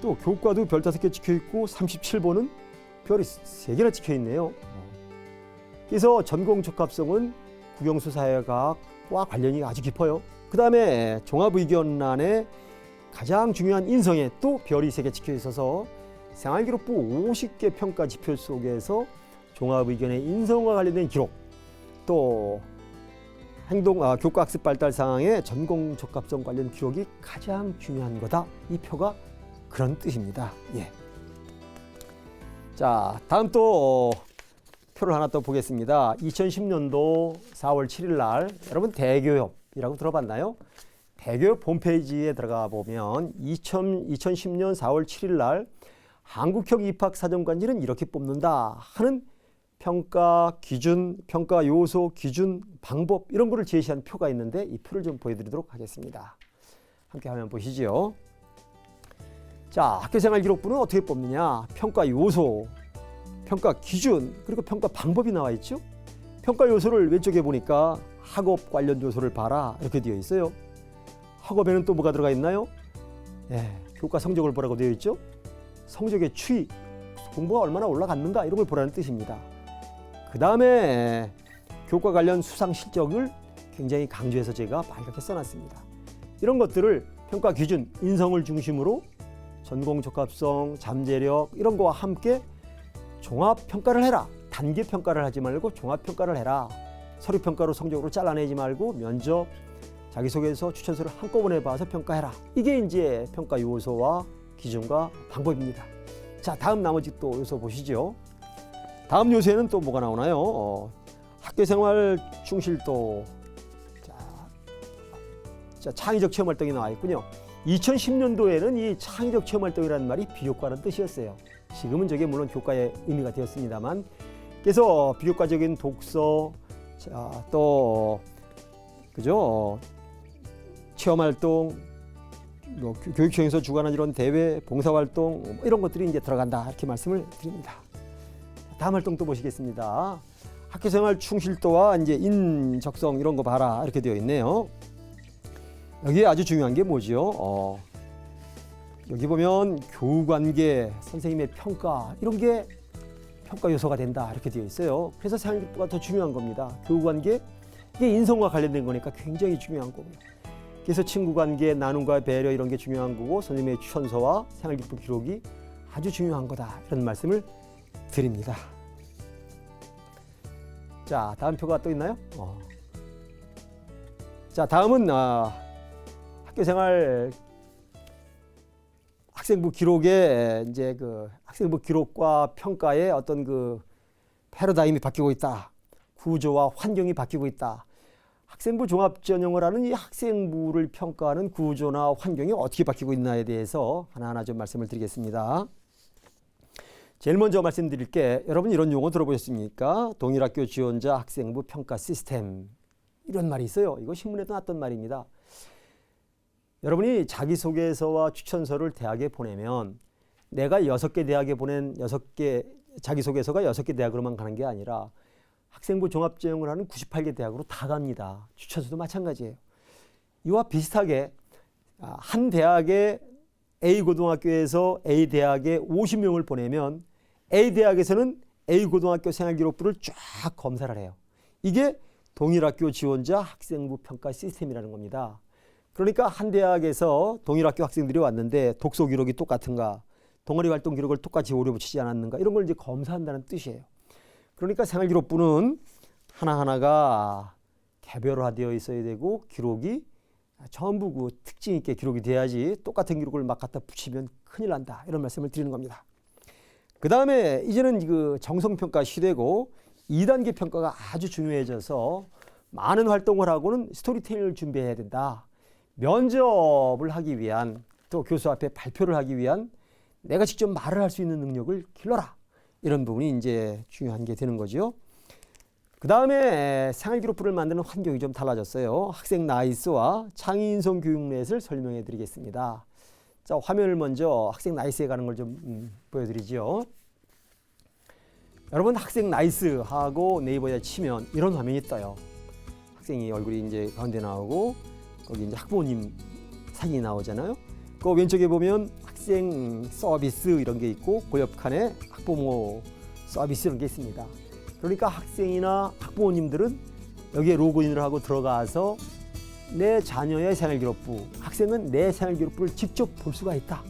또 교과도 별 5개 찍혀 있고 37번은 별이 3개나 찍혀 있네요. 그래서 전공 적합성은 국영수 사회과학과 관련이 아주 깊어요. 그 다음에 종합의견란에 가장 중요한 인성에 또 별이 3개 찍혀 있어서 생활기록부 50개 평가 지표 속에서 종합의견의 인성과 관련된 기록, 또 교과학습 발달 상황의 전공 적합성 관련 기록이 가장 중요한 거다. 이 표가 그런 뜻입니다. 예. 자, 다음 또 표를 하나 또 보겠습니다. 2010년도 4월 7일 날 여러분 대교협이라고 들어봤나요? 대교협 홈페이지에 들어가 보면 2010년 4월 7일 날 한국형 입학사정관지는 이렇게 뽑는다 하는 평가 기준, 평가 요소, 기준, 방법 이런 거를 제시한 표가 있는데 이 표를 좀 보여드리도록 하겠습니다. 함께 화면 보시죠. 자, 학교생활기록부는 어떻게 뽑느냐? 평가 요소, 평가 기준, 그리고 평가 방법이 나와 있죠. 평가 요소를 왼쪽에 보니까 학업 관련 요소를 봐라 이렇게 되어 있어요. 학업에는 또 뭐가 들어가 있나요? 예, 교과 성적을 보라고 되어 있죠. 성적의 추이, 공부가 얼마나 올라갔는가 이런 걸 보라는 뜻입니다. 그 다음에 교과 관련 수상 실적을 굉장히 강조해서 제가 밝게 써놨습니다. 이런 것들을 평가 기준, 인성을 중심으로 전공 적합성, 잠재력 이런 거와 함께 종합 평가를 해라. 단계 평가를 하지 말고 종합 평가를 해라. 서류 평가로 성적으로 잘라내지 말고 면접, 자기소개서, 추천서를 한꺼번에 봐서 평가해라. 이게 이제 평가 요소와 기준과 방법입니다. 자, 다음 나머지 또 요소 보시죠. 다음 요소에는 또 뭐가 나오나요? 학교생활 충실도, 자, 창의적 체험 활동이 나와 있군요. 2010년도에는 이 창의적 체험 활동이라는 말이 비교과라는 뜻이었어요. 지금은 저게 물론 교과의 의미가 되었습니다만, 그래서 비교과적인 독서, 자, 또 그죠? 체험 활동, 뭐 교육청에서 주관한 이런 대회, 봉사활동 이런 것들이 이제 들어간다 이렇게 말씀을 드립니다. 다음 활동 또 보시겠습니다. 학교생활 충실도와 이제 인적성 이런 거 봐라 이렇게 되어 있네요. 여기에 아주 중요한 게 뭐죠? 여기 보면 교우관계, 선생님의 평가 이런 게 평가 요소가 된다 이렇게 되어 있어요. 그래서 생활기록부가 더 중요한 겁니다. 교우관계 이게 인성과 관련된 거니까 굉장히 중요한 거고요. 그래서 친구관계, 나눔과 배려 이런 게 중요한 거고 선생님의 추천서와 생활기록부 기록이 아주 중요한 거다 이런 말씀을 드립니다. 자, 다음 표가 또 있나요? 자, 다음은 학교생활 학생부 기록에 이제 그 학생부 기록과 평가의 어떤 그 패러다임이 바뀌고 있다. 구조와 환경이 바뀌고 있다. 학생부 종합전형을 하는 이 학생부를 평가하는 구조나 환경이 어떻게 바뀌고 있나에 대해서 하나하나 좀 말씀을 드리겠습니다. 제일 먼저 말씀드릴 게 여러분 이런 용어 들어보셨습니까? 동일학교 지원자 학생부 평가 시스템 이런 말이 있어요. 이거 신문에도 났던 말입니다. 여러분이 자기소개서와 추천서를 대학에 보내면 내가 6개 대학에 보낸 6개 자기소개서가 6개 대학으로만 가는 게 아니라 학생부 종합전형을 하는 98개 대학으로 다 갑니다. 추천서도 마찬가지예요. 이와 비슷하게 한 대학의 A 고등학교에서 A 대학에 50명을 보내면 A 대학에서는 A 고등학교 생활기록부를 쫙 검사를 해요. 이게 동일학교 지원자 학생부 평가 시스템이라는 겁니다. 그러니까 한 대학에서 동일학교 학생들이 왔는데 독서 기록이 똑같은가, 동아리 활동 기록을 똑같이 오려 붙이지 않았는가 이런 걸 이제 검사한다는 뜻이에요. 그러니까 생활기록부는 하나하나가 개별화되어 있어야 되고 기록이 전부 그 특징 있게 기록이 돼야지 똑같은 기록을 막 갖다 붙이면 큰일 난다 이런 말씀을 드리는 겁니다. 그 다음에 이제는 그 정성평가 시대고 2단계 평가가 아주 중요해져서 많은 활동을 하고는 스토리텔링을 준비해야 된다. 면접을 하기 위한 또 교수 앞에 발표를 하기 위한 내가 직접 말을 할 수 있는 능력을 길러라. 이런 부분이 이제 중요한 게 되는 거죠. 그 다음에 생활기록부를 만드는 환경이 좀 달라졌어요. 학생 나이스와 창의인성 교육넷을 설명해 드리겠습니다. 자, 화면을 먼저 학생 나이스에 가는 걸 좀 보여드리죠. 여러분, 학생 나이스 하고 네이버에 치면 이런 화면이 떠요. 학생이 얼굴이 이제 가운데 나오고 거기 이제 학부모님 사진이 나오잖아요. 그 왼쪽에 보면 학생 서비스 이런 게 있고 그 옆칸에 학부모 서비스 이런 게 있습니다. 그러니까 학생이나 학부모님들은 여기에 로그인을 하고 들어가서 내 자녀의 생활기록부, 학생은 내 생활기록부를 직접 볼 수가 있다.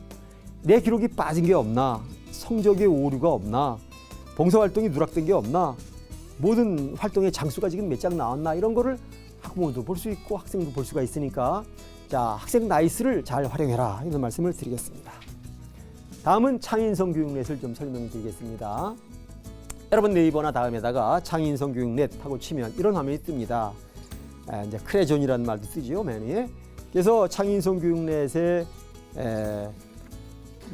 내 기록이 빠진 게 없나, 성적에 오류가 없나, 봉사활동이 누락된 게 없나, 모든 활동의 장수가 지금 몇 장 나왔나, 이런 거를 학부모도 볼 수 있고 학생도 볼 수가 있으니까, 자, 학생 나이스를 잘 활용해라, 이런 말씀을 드리겠습니다. 다음은 창의인성 교육넷을 좀 설명드리겠습니다. 여러분, 네이버나 다음에다가 창의인성 교육넷 하고 치면 이런 화면이 뜹니다. 이제 크레존이라는 말도 쓰지요, 맨 위에. 그래서 창의인성 교육넷의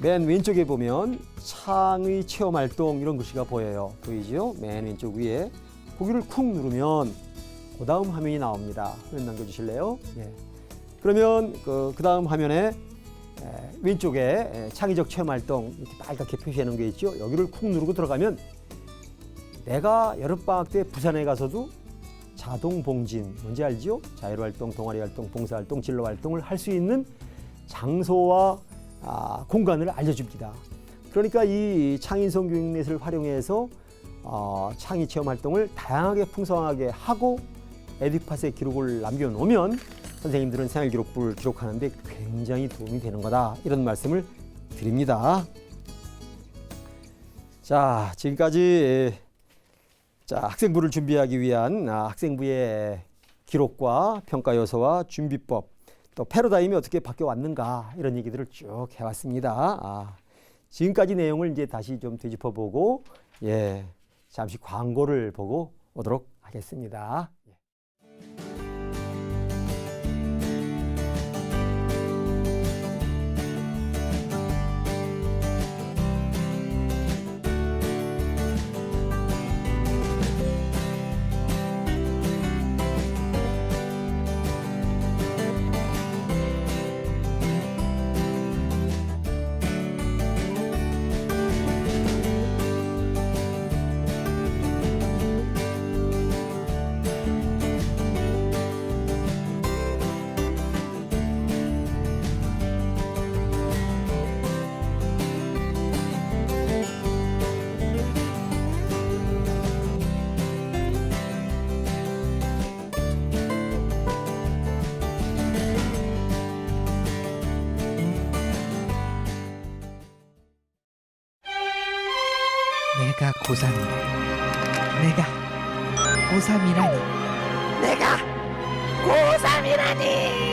맨 왼쪽에 보면 창의 체험 활동 이런 글씨가 보여요. 보이죠? 맨 왼쪽 위에. 거기를 쿵 누르면 그 다음 화면이 나옵니다. 화면 남겨주실래요? 예. 그러면 그 다음 화면에 왼쪽에 창의적 체험 활동 이렇게 빨갛게 표시해 놓은 게 있죠. 여기를 쿵 누르고 들어가면 내가 여름방학 때 부산에 가서도 자동 봉진, 뭔지 알죠? 자율활동, 동아리활동, 봉사활동, 진로활동을 할 수 있는 장소와 공간을 알려줍니다. 그러니까 이 창의인성 교육넷을 활용해서 창의 체험 활동을 다양하게 풍성하게 하고 에듀팟에 기록을 남겨놓으면 선생님들은 생활기록부를 기록하는데 굉장히 도움이 되는 거다. 이런 말씀을 드립니다. 자, 지금까지 학생부를 준비하기 위한 학생부의 기록과 평가 요소와 준비법, 또 패러다임이 어떻게 바뀌어 왔는가 이런 얘기들을 쭉 해왔습니다. 지금까지 내용을 이제 다시 좀 되짚어보고 잠시 광고를 보고 오도록 하겠습니다. 내가 고3이라니, 내가 고3이라니, 내가 고3이라니.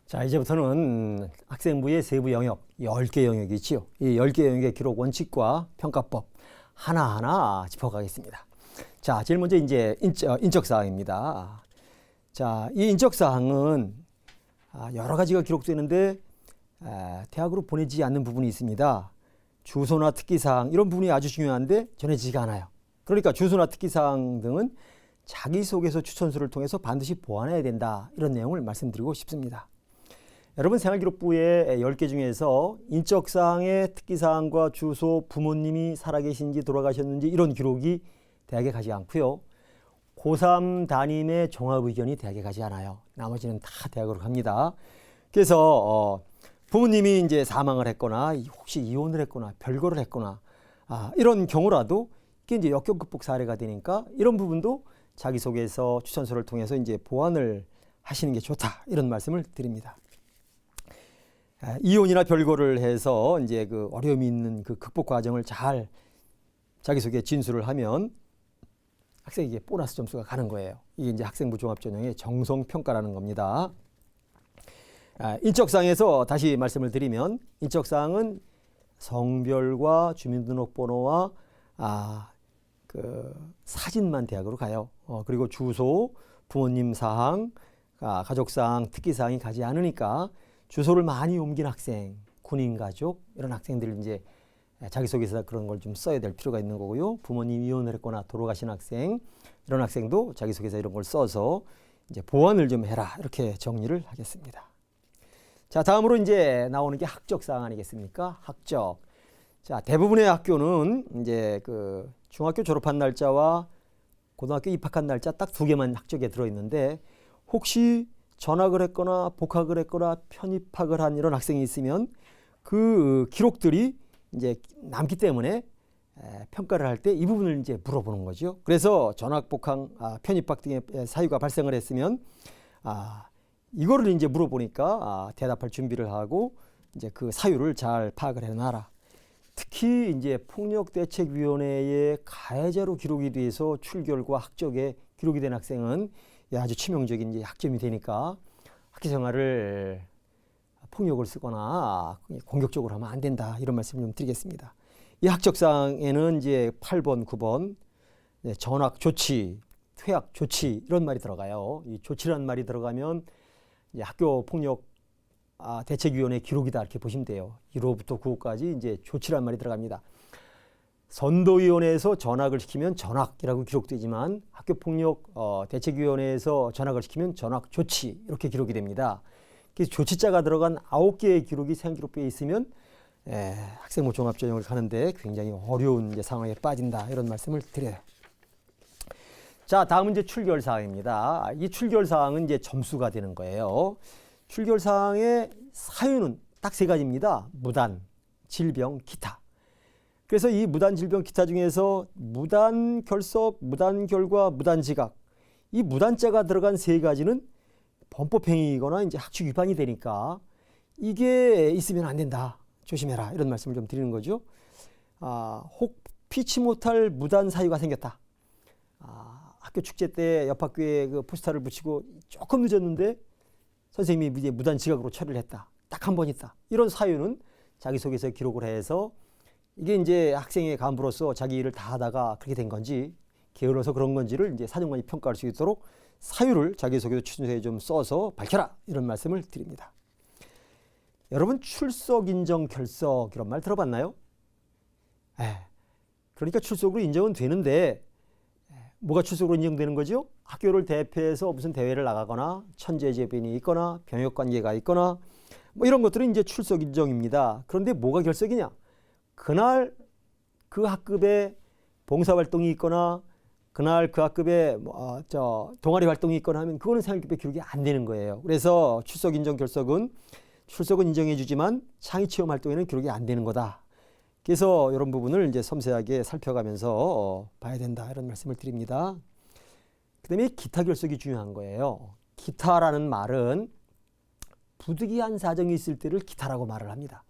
자, 이제부터는 학생부의 세부 영역, 10개 영역이 있지요. 이 10개 영역의 기록 원칙과 평가법 하나하나 짚어가겠습니다. 자, 제일 먼저 이제 인적사항입니다. 자, 이 인적사항은 여러 가지가 기록되는데 대학으로 보내지 않는 부분이 있습니다. 주소나 특기사항 이런 부분이 아주 중요한데 전해지지가 않아요. 그러니까 주소나 특기사항 등은 자기소개서 추천서를 통해서 반드시 보완해야 된다. 이런 내용을 말씀드리고 싶습니다. 여러분, 생활기록부의 10개 중에서 인적사항의 특기사항과 주소, 부모님이 살아계신지 돌아가셨는지 이런 기록이 대학에 가지 않고요. 고3 담임의 종합의견이 대학에 가지 않아요. 나머지는 다 대학으로 갑니다. 그래서 부모님이 이제 사망을 했거나 혹시 이혼을 했거나 별거를 했거나 이런 경우라도 이게 이제 역경 극복 사례가 되니까 이런 부분도 자기소개서 추천서를 통해서 이제 보완을 하시는 게 좋다. 이런 말씀을 드립니다. 이혼이나 별거를 해서 이제 그 어려움이 있는 그 극복 과정을 잘 자기소개 진술을 하면 학생에게 보너스 점수가 가는 거예요. 이게 이제 학생부 종합전형의 정성평가라는 겁니다. 인적사항에서 다시 말씀을 드리면 인적사항은 성별과 주민등록번호와 그 사진만 대학으로 가요. 그리고 주소, 부모님 사항, 가족사항, 특기사항이 가지 않으니까 주소를 많이 옮긴 학생, 군인 가족 이런 학생들 이제 자기소개서 그런 걸 좀 써야 될 필요가 있는 거고요. 부모님 이혼을 했거나 돌아가신 학생 이런 학생도 자기소개서 이런 걸 써서 이제 보완을 좀 해라 이렇게 정리를 하겠습니다. 자, 다음으로 이제 나오는 게 학적 사항 아니겠습니까? 학적. 자, 대부분의 학교는 이제 그 중학교 졸업한 날짜와 고등학교 입학한 날짜 딱 2개만 학적에 들어있는데 혹시 전학을 했거나 복학을 했거나 편입학을 한 이런 학생이 있으면 그 기록들이 이제 남기 때문에 평가를 할 때 이 부분을 이제 물어보는 거죠. 그래서 전학, 복학, 편입학 등의 사유가 발생을 했으면 이거를 이제 물어보니까 대답할 준비를 하고 이제 그 사유를 잘 파악을 해놔라. 특히 이제 폭력대책위원회의 가해자로 기록이 돼서 출결과 학적에 기록이 된 학생은 아주 치명적인 이제 학점이 되니까 학교 생활을 폭력을 쓰거나 공격적으로 하면 안 된다 이런 말씀을 좀 드리겠습니다. 이 학적사항에는 이제 8번, 9번 전학 조치, 퇴학 조치 이런 말이 들어가요. 이 조치라는 말이 들어가면 이제 학교 폭력 대책위원회 기록이다 이렇게 보시면 돼요. 1호부터 9호까지 이제 조치란 말이 들어갑니다. 선도위원회에서 전학을 시키면 전학이라고 기록되지만 학교폭력 대책위원회에서 전학을 시키면 전학 조치 이렇게 기록이 됩니다. 그래서 조치자가 들어간 9개의 기록이 생기록부에 있으면 학생부 종합전형을 가는데 굉장히 어려운 이제 상황에 빠진다 이런 말씀을 드려요. 자, 다음은 이제 출결사항입니다. 이 출결사항은 이제 점수가 되는 거예요. 출결사항의 사유는 딱 3가지입니다. 무단, 질병, 기타. 그래서 이 무단, 질병, 기타 중에서 무단 결석, 무단 결과, 무단 지각 이 무단자가 들어간 3가지는 범법행위이거나 이제 학칙 위반이 되니까 이게 있으면 안 된다. 조심해라. 이런 말씀을 좀 드리는 거죠. 혹 피치 못할 무단 사유가 생겼다. 학교 축제 때 옆 학교에 그 포스터를 붙이고 조금 늦었는데 선생님이 이제 무단 지각으로 처리를 했다. 딱 한 번 있다. 이런 사유는 자기소개서에 기록을 해서 이게 이제 학생의 간부로서 자기 일을 다 하다가 그렇게 된 건지 게을러서 그런 건지를 이제 사정관이 평가할 수 있도록 사유를 자기소개서 취준서에 좀 써서 밝혀라. 이런 말씀을 드립니다. 여러분 출석, 인정, 결석 이런 말 들어봤나요? 그러니까 출석으로 인정은 되는데 뭐가 출석으로 인정되는 거죠? 학교를 대표해서 무슨 대회를 나가거나 천재재변이 있거나 병역관계가 있거나 뭐 이런 것들은 이제 출석 인정입니다. 그런데 뭐가 결석이냐? 그날 그 학급에 봉사활동이 있거나 그날 그 학급에 동아리 활동이 있거나 하면 그거는 생활기록부에 기록이 안 되는 거예요. 그래서 출석 인정 결석은 출석은 인정해 주지만 창의체험 활동에는 기록이 안 되는 거다. 그래서 이런 부분을 이제 섬세하게 살펴가면서 봐야 된다 이런 말씀을 드립니다. 그다음에 기타 결석이 중요한 거예요. 기타라는 말은 부득이한 사정이 있을 때를 기타라고 말을 합니다.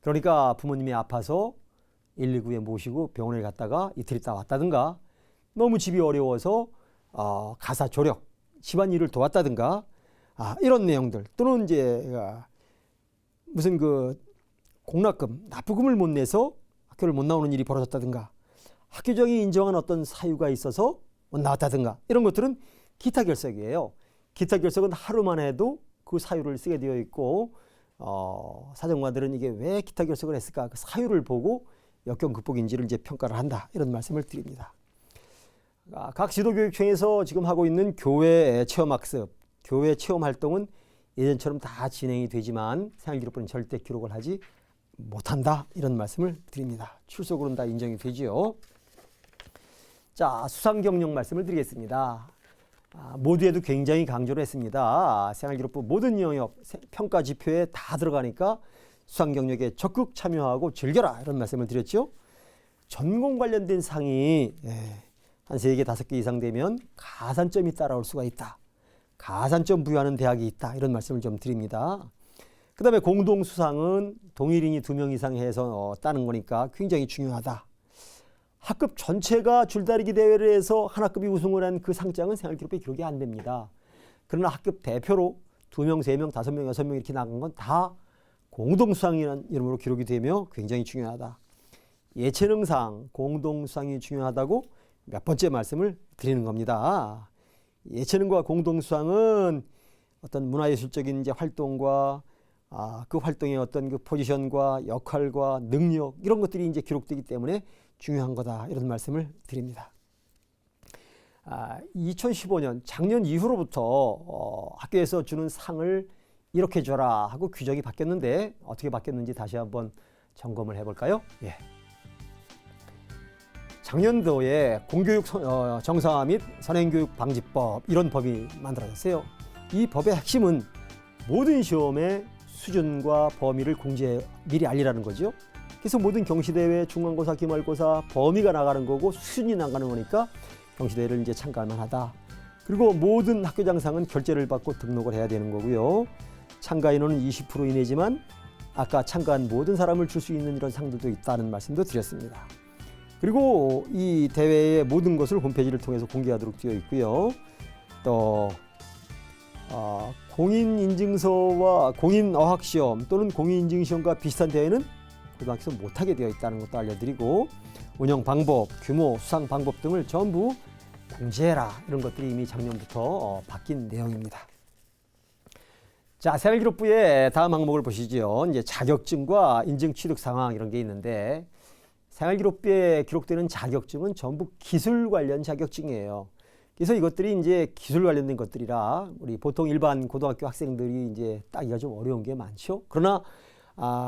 그러니까 부모님이 아파서 119에 모시고 병원에 갔다가 이틀 있다 왔다든가 너무 집이 어려워서 가사 조력, 집안일을 도왔다든가 이런 내용들 또는 이제 무슨 그 공납금, 납부금을 못 내서 학교를 못 나오는 일이 벌어졌다든가 학교정이 인정한 어떤 사유가 있어서 못 나왔다든가 이런 것들은 기타 결석이에요. 기타 결석은 하루만 해도 그 사유를 쓰게 되어 있고 사정관들은 이게 왜 기타 결석을 했을까 그 사유를 보고 역경 극복인지를 이제 평가를 한다 이런 말씀을 드립니다. 각 지도교육청에서 지금 하고 있는 교회 체험학습, 교회 체험 활동은 예전처럼 다 진행이 되지만 생활기록부는 절대 기록을 하지 못한다 이런 말씀을 드립니다. 출석으로는 다 인정이 되지요. 자, 수상경력 말씀을 드리겠습니다. 모두에도 굉장히 강조를 했습니다. 생활기록부 모든 영역 평가 지표에 다 들어가니까 수상경력에 적극 참여하고 즐겨라 이런 말씀을 드렸죠. 전공 관련된 상이 한 3개, 5개 이상 되면 가산점이 따라올 수가 있다. 가산점 부여하는 대학이 있다. 이런 말씀을 좀 드립니다. 그 다음에 공동수상은 동일인이 2명 이상 해서 따는 거니까 굉장히 중요하다. 학급 전체가 줄다리기 대회를 해서 한 학급이 우승을 한 그 상장은 생활기록부에 기록이 안 됩니다. 그러나 학급 대표로 2명, 3명, 5명, 6명 이렇게 나간 건 다 공동수상이라는 이름으로 기록이 되며 굉장히 중요하다. 예체능상 공동수상이 중요하다고 몇 번째 말씀을 드리는 겁니다. 예체능과 공동수상은 어떤 문화예술적인 이제 활동과 그 활동의 어떤 그 포지션과 역할과 능력 이런 것들이 이제 기록되기 때문에 중요한 거다 이런 말씀을 드립니다. 2015년 작년 이후로부터 학교에서 주는 상을 이렇게 줘라 하고 규정이 바뀌었는데 어떻게 바뀌었는지 다시 한번 점검을 해볼까요? 예. 작년도에 공교육 정상화 및 선행교육 방지법 이런 법이 만들어졌어요. 이 법의 핵심은 모든 시험의 수준과 범위를 미리 알리라는 거죠. 그래서 모든 경시대회, 중간고사, 기말고사 범위가 나가는 거고 수준이 나가는 거니까 경시대회를 이제 참가할 만하다. 그리고 모든 학교장상은 결제를 받고 등록을 해야 되는 거고요. 참가 인원은 20% 이내지만 아까 참가한 모든 사람을 줄 수 있는 이런 상들도 있다는 말씀도 드렸습니다. 그리고 이 대회의 모든 것을 홈페이지를 통해서 공개하도록 되어 있고요. 또 공인인증서와 공인어학시험 또는 공인인증시험과 비슷한 대회는 고등학교에서 못하게 되어 있다는 것도 알려드리고 운영 방법, 규모, 수상 방법 등을 전부 공지해라 이런 것들이 이미 작년부터 바뀐 내용입니다. 자, 생활기록부의 다음 항목을 보시죠. 이제 자격증과 인증 취득 상황 이런 게 있는데 생활기록부에 기록되는 자격증은 전부 기술 관련 자격증이에요. 그래서 이것들이 이제 기술 관련된 것들이라 우리 보통 일반 고등학교 학생들이 이제 따기가 좀 어려운 게 많죠. 그러나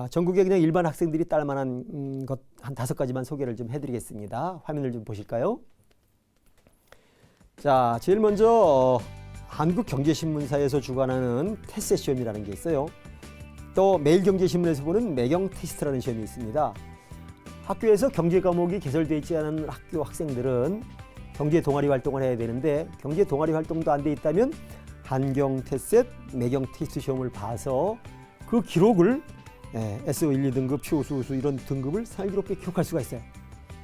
전국에 그냥 일반 학생들이 딸 만한 것 한 5가지만 소개를 좀 해드리겠습니다. 화면을 좀 보실까요? 자, 제일 먼저 한국경제신문사에서 주관하는 테세 시험이라는 게 있어요. 또 매일경제신문에서 보는 매경 테스트라는 시험이 있습니다. 학교에서 경제 과목이 개설되어 있지 않은 학교 학생들은 경제 동아리 활동을 해야 되는데 경제 동아리 활동도 안 돼 있다면 한경 테셋, 매경 테스트 시험을 봐서 그 기록을 SO 1, 2등급, 최우수, 우수 이런 등급을 생활기록부에 기록할 수가 있어요.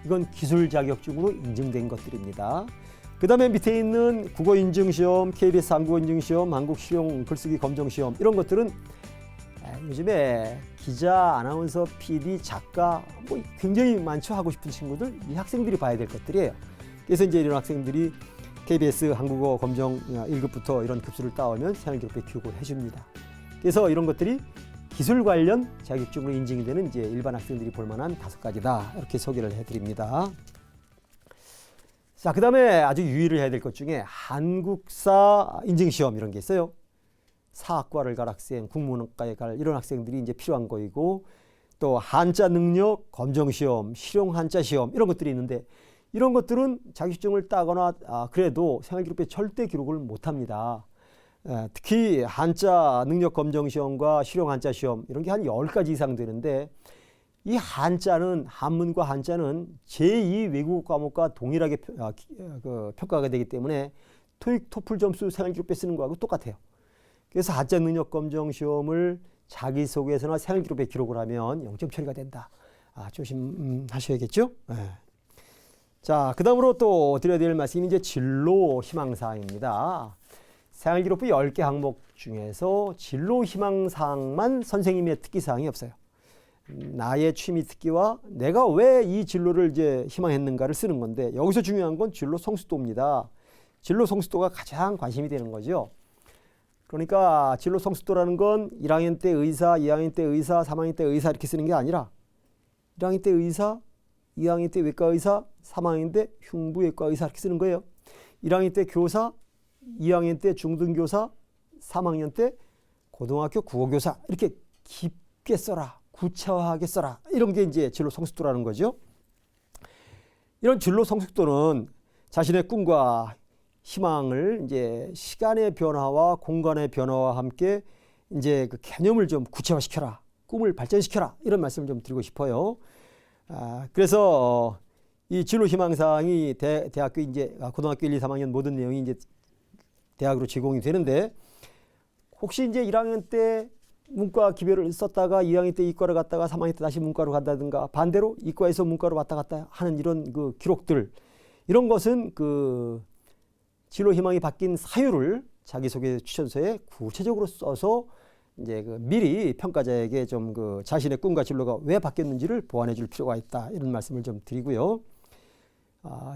이건 기술 자격증으로 인증된 것들입니다. 그 다음에 밑에 있는 국어인증시험, KBS 한국어인증시험, 한국실용 글쓰기 검정시험 이런 것들은 요즘에 기자, 아나운서, PD, 작가 뭐 굉장히 많죠. 하고 싶은 친구들, 이 학생들이 봐야 될 것들이에요. 그래서 이제 이런 학생들이 KBS 한국어 검정 1급부터 이런 급수를 따오면 생활기록부에 기록을 해줍니다. 그래서 이런 것들이 기술 관련 자격증으로 인증이 되는 이제 일반 학생들이 볼 만한 5가지다. 이렇게 소개를 해드립니다. 자, 그 다음에 아주 유의를 해야 될 것 중에 한국사 인증시험 이런 게 있어요. 사학과를 갈 학생, 국문학과에 갈 이런 학생들이 이제 필요한 거이고 또 한자 능력 검정시험, 실용 한자 시험 이런 것들이 있는데 이런 것들은 자격증을 따거나 그래도 생활기록부에 절대 기록을 못합니다. 특히 한자 능력 검정시험과 실용 한자 시험 이런 게 한 10가지 이상 되는데 이 한자는 한문과 한자는 제2 외국어 과목과 동일하게 평가가 되기 때문에 토익, 토플 점수 생활기록부에 쓰는 거하고 똑같아요. 그래서 한자 능력 검정 시험을 자기소개서나 생활기록부에 기록을 하면 0점 처리가 된다. 조심하셔야겠죠? 네. 자, 그 다음으로 또 드려야 될 말씀이 이제 진로 희망사항입니다. 생활기록부 10개 항목 중에서 진로 희망사항만 선생님의 특기사항이 없어요. 나의 취미 특기와 내가 왜 이 진로를 이제 희망했는가를 쓰는 건데 여기서 중요한 건 진로 성숙도입니다. 진로 성숙도가 가장 관심이 되는 거죠. 그러니까 진로 성숙도라는 건 1학년 때 의사, 2학년 때 의사, 3학년 때 의사 이렇게 쓰는 게 아니라 1학년 때 의사, 2학년 때 외과 의사, 3학년 때 흉부외과 의사 이렇게 쓰는 거예요. 1학년 때 교사, 2학년 때 중등교사, 3학년 때 고등학교 국어교사 이렇게 깊게 써라. 구체화하게 써라. 이런 게 이제 진로 성숙도라는 거죠. 이런 진로 성숙도는 자신의 꿈과 희망을 이제 시간의 변화와 공간의 변화와 함께 이제 그 개념을 좀 구체화시켜라. 꿈을 발전시켜라. 이런 말씀을 좀 드리고 싶어요. 그래서 이 진로 희망사항이 대학교 이제 고등학교 1, 2, 3학년 모든 내용이 이제 대학으로 제공이 되는데 혹시 이제 1학년 때 문과 기별을 썼다가 2학년 때 이과를 갔다가 3학년 때 다시 문과로 간다든가 반대로 이과에서 문과로 왔다 갔다 하는 이런 그 기록들 이런 것은 그 진로 희망이 바뀐 사유를 자기소개 추천서에 구체적으로 써서 이제 그 미리 평가자에게 좀 그 자신의 꿈과 진로가 왜 바뀌었는지를 보완해 줄 필요가 있다 이런 말씀을 좀 드리고요.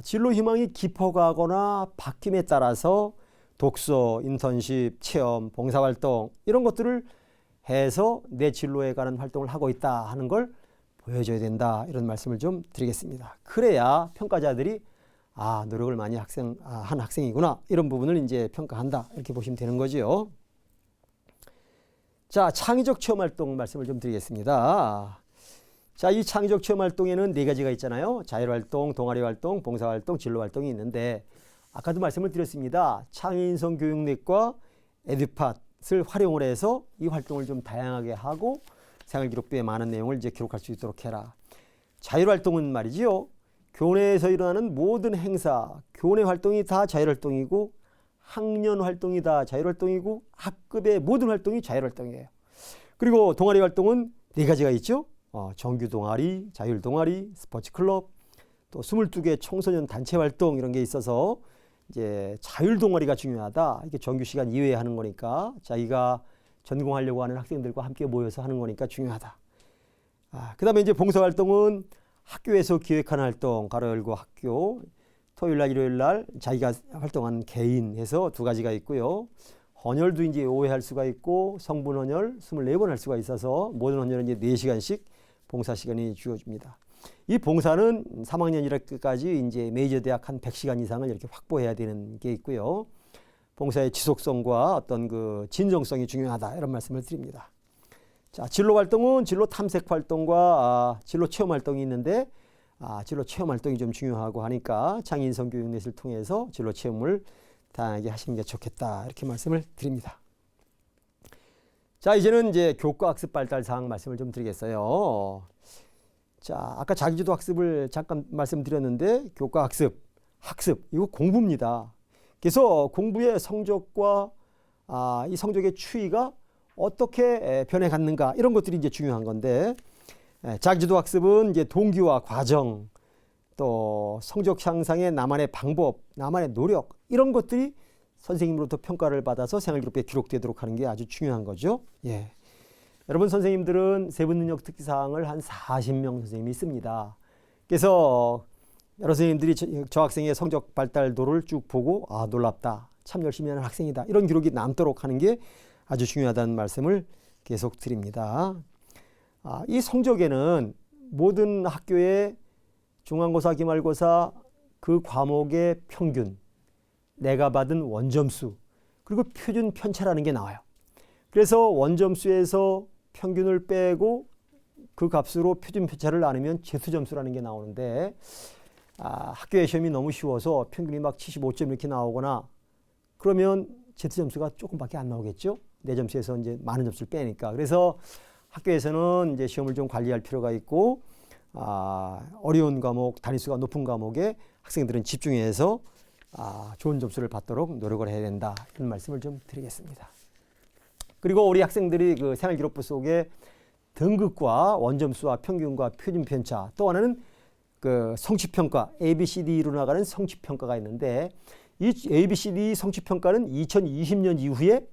진로 희망이 깊어가거나 바뀜에 따라서 독서, 인턴십, 체험, 봉사활동 이런 것들을 해서 내 진로에 관한 활동을 하고 있다 하는 걸 보여줘야 된다 이런 말씀을 좀 드리겠습니다. 그래야 평가자들이 노력을 많이 한 학생이구나 이런 부분을 이제 평가한다 이렇게 보시면 되는 거죠. 자, 창의적 체험활동 말씀을 좀 드리겠습니다. 자, 이 창의적 체험활동에는 4가지가 있잖아요. 자율활동, 동아리활동, 봉사활동, 진로활동이 있는데 아까도 말씀을 드렸습니다. 창의인성 교육넷과 에듀팟을 활용을 해서 이 활동을 좀 다양하게 하고 생활기록부에 많은 내용을 이제 기록할 수 있도록 해라. 자율활동은 말이지요. 교내에서 일어나는 모든 행사, 교내 활동이 다 자율활동이고 학년 활동이 다 자율활동이고 학급의 모든 활동이 자율활동이에요. 그리고 동아리 활동은 4가지가 있죠. 정규 동아리, 자율 동아리, 스포츠 클럽, 또 22개 청소년 단체 활동 이런 게 있어서 이제 자율 동아리가 중요하다. 이게 정규 시간 이외에 하는 거니까 자기가 전공하려고 하는 학생들과 함께 모여서 하는 거니까 중요하다. 그다음에 이제 봉사 활동은 학교에서 기획하는 활동, 가로 열고 학교, 토요일 날, 일요일 날 자기가 활동한 개인 해서 2가지가 있고요. 헌혈도 이제 5회 할 수가 있고 성분 헌혈 24번 할 수가 있어서 모든 헌혈은 이제 4시간씩 봉사 시간이 주어집니다. 이 봉사는 3학년 1학기까지 이제 메이저 대학 한 100시간 이상을 이렇게 확보해야 되는 게 있고요. 봉사의 지속성과 어떤 그 진정성이 중요하다 이런 말씀을 드립니다. 자, 진로 활동은 진로 탐색 활동과 진로 체험 활동이 있는데 진로 체험 활동이 좀 중요하고 하니까 창의인성 교육넷을 통해서 진로 체험을 다양하게 하시는 게 좋겠다 이렇게 말씀을 드립니다. 자, 이제는 이제 교과 학습 발달 사항 말씀을 좀 드리겠어요. 자, 아까 자기주도 학습을 잠깐 말씀드렸는데 교과 학습 이거 공부입니다. 그래서 공부의 성적과 이 성적의 추이가 어떻게 변해 갔는가 이런 것들이 이제 중요한 건데 자기주도 학습은 이제 동기와 과정 또 성적 향상의 나만의 방법, 나만의 노력 이런 것들이 선생님으로부터 평가를 받아서 생활기록부에 기록되도록 하는 게 아주 중요한 거죠. 예. 여러분 선생님들은 세분능력 특기사항을 한 40명 선생님이 있습니다. 그래서 여러 선생님들이 저 학생의 성적 발달도를 쭉 보고 놀랍다. 참 열심히 하는 학생이다. 이런 기록이 남도록 하는 게 아주 중요하다는 말씀을 계속 드립니다. 이 성적에는 모든 학교의 중간고사, 기말고사 그 과목의 평균, 내가 받은 원점수, 그리고 표준 편차라는 게 나와요. 그래서 원점수에서 평균을 빼고 그 값으로 표준 편차를 나누면 재수점수라는 게 나오는데 학교의 시험이 너무 쉬워서 평균이 막 75점 이렇게 나오거나 그러면 재수점수가 조금밖에 안 나오겠죠. 내 점수에서 이제 많은 점수를 빼니까. 그래서 학교에서는 이제 시험을 좀 관리할 필요가 있고 어려운 과목, 단위수가 높은 과목에 학생들은 집중해서 좋은 점수를 받도록 노력을 해야 된다. 이런 말씀을 좀 드리겠습니다. 그리고 우리 학생들이 그 생활기록부 속에 등급과 원점수와 평균과 표준 편차 또 하나는 그 성취평가 ABCD로 나가는 성취평가가 있는데 이 ABCD 성취평가는 2020년 이후에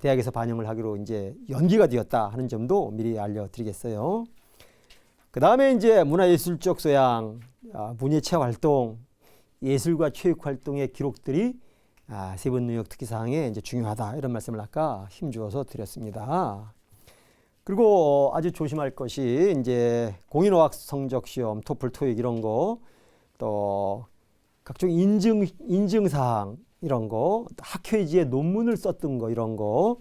대학에서 반영을 하기로 이제 연기가 되었다 하는 점도 미리 알려드리겠어요. 그 다음에 이제 문화예술적 소양, 문예체 활동, 예술과 체육 활동의 기록들이 세분능력 특기사항에 이제 중요하다 이런 말씀을 아까 힘주어서 드렸습니다. 그리고 아주 조심할 것이 이제 공인어학 성적 시험, 토플, 토익 이런 거, 또 각종 인증 사항 이런 거, 학회지에 논문을 썼던 거 이런 거,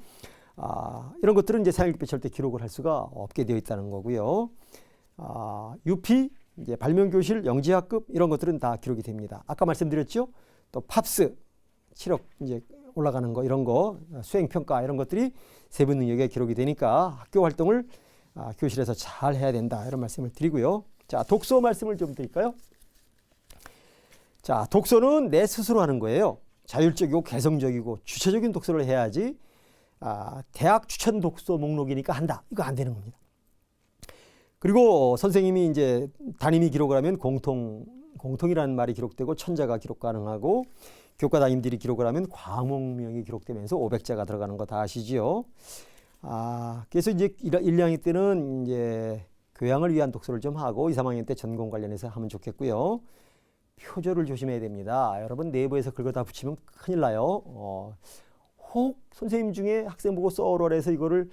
이런 것들은 이제 생활기록부에 절대 기록을 할 수가 없게 되어 있다는 거고요. UP, 이제 발명교실, 영재학급 이런 것들은 다 기록이 됩니다. 아까 말씀드렸죠? 또 팝스, 체력 이제 올라가는 거 이런 거, 수행평가 이런 것들이 세분능력에 기록이 되니까 학교 활동을 교실에서 잘 해야 된다 이런 말씀을 드리고요. 자, 독서 말씀을 좀 드릴까요? 자, 독서는 내 스스로 하는 거예요. 자율적이고 개성적이고 주체적인 독서를 해야지 대학 추천 독서 목록이니까 한다. 이거 안 되는 겁니다. 그리고 선생님이 이제 담임이 기록을 하면 공통이라는 말이 기록되고 천자가 기록 가능하고 교과 담임들이 기록을 하면 과목명이 기록되면서 500자가 들어가는 거 다 아시지요? 그래서 이제 1, 2학년 때는 이제 교양을 위한 독서를 좀 하고 2, 3학년 때 전공 관련해서 하면 좋겠고요. 표절을 조심해야 됩니다. 여러분 내부에서 긁어다 붙이면 큰일 나요. 혹 선생님 중에 학생 보고 써오라 해서 이거를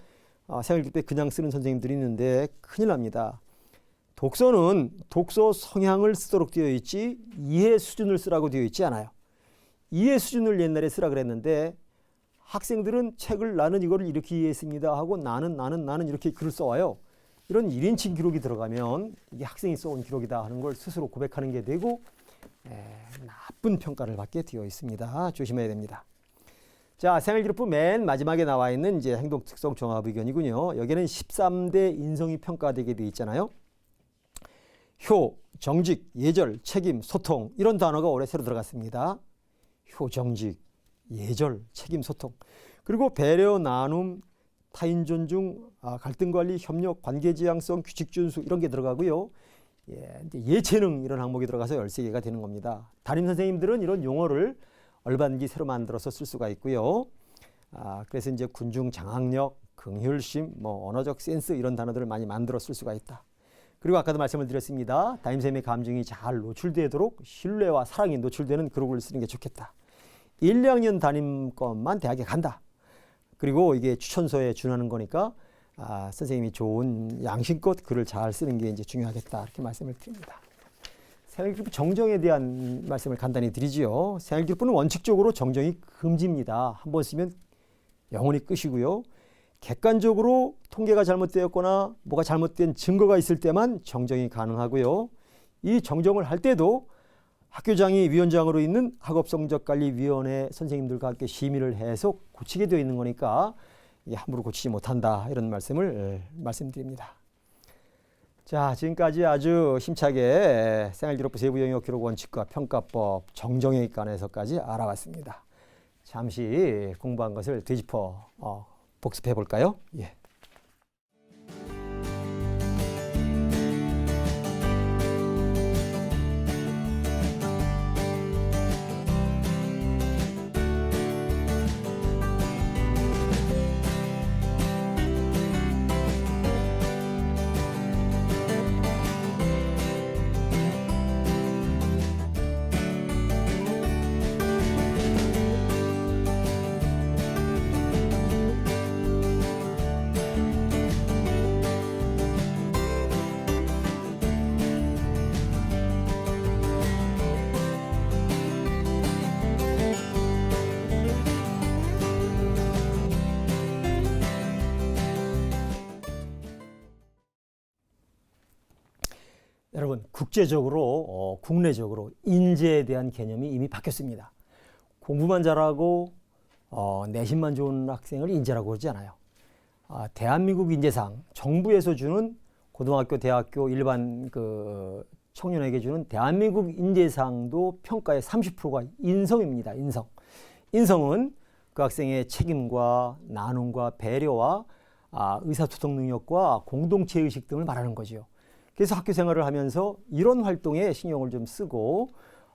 생활기록 때 그냥 쓰는 선생님들이 있는데 큰일 납니다. 독서는 독서 성향을 쓰도록 되어 있지 이해 수준을 쓰라고 되어 있지 않아요. 이해 수준을 옛날에 쓰라 그랬는데 학생들은 책을 나는 이거를 이렇게 이해했습니다 하고 나는 이렇게 글을 써와요. 이런 1인칭 기록이 들어가면 이게 학생이 써온 기록이다 하는 걸 스스로 고백하는 게 되고 나쁜 평가를 받게 되어 있습니다. 조심해야 됩니다. 자, 생활기록부 맨 마지막에 나와 있는 이제 행동 특성 종합 의견이군요. 여기는 13대 인성이 평가되게 되어 있잖아요. 효, 정직, 예절, 책임, 소통 이런 단어가 올해 새로 들어갔습니다. 효, 정직, 예절, 책임, 소통 그리고 배려, 나눔, 타인 존중, 갈등 관리, 협력, 관계 지향성, 규칙 준수 이런 게 들어가고요. 예체능 이런 항목이 들어가서 13개가 되는 겁니다. 담임 선생님들은 이런 용어를 얼반기 새로 만들어서 쓸 수가 있고요. 그래서 이제 군중 장악력, 긍휼심, 언어적 센스 이런 단어들을 많이 만들어 쓸 수가 있다. 그리고 아까도 말씀을 드렸습니다. 담임선생님의 감정이 잘 노출되도록 신뢰와 사랑이 노출되는 기록을 쓰는 게 좋겠다. 1, 2학년 담임 것만 대학에 간다. 그리고 이게 추천서에 준하는 거니까 선생님이 좋은 양심껏 글을 잘 쓰는 게 이제 중요하겠다. 이렇게 말씀을 드립니다. 생활기록부 정정에 대한 말씀을 간단히 드리지요. 생활기록부는 원칙적으로 정정이 금지입니다. 한번 쓰면 영원히 끝이고요. 객관적으로 통계가 잘못되었거나 뭐가 잘못된 증거가 있을 때만 정정이 가능하고요. 이 정정을 할 때도 학교장이 위원장으로 있는 학업성적관리위원회 선생님들과 함께 심의를 해서 고치게 되어 있는 거니까 함부로 고치지 못한다. 이런 말씀을 말씀드립니다. 자, 지금까지 아주 힘차게 생활기록부 세부영역 기록 원칙과 평가법 정정에 관해서까지 알아봤습니다. 잠시 공부한 것을 되짚어 복습해 볼까요? 예. 여러분 국제적으로 국내적으로 인재에 대한 개념이 이미 바뀌었습니다. 공부만 잘하고 내신만 좋은 학생을 인재라고 그러지 않아요. 대한민국 인재상 정부에서 주는 고등학교, 대학교 일반 청년에게 주는 대한민국 인재상도 평가의 30%가 인성입니다. 인성은 그 학생의 책임과 나눔과 배려와 의사소통 능력과 공동체 의식 등을 말하는 거죠. 그래서 학교 생활을 하면서 이런 활동에 신경을 좀 쓰고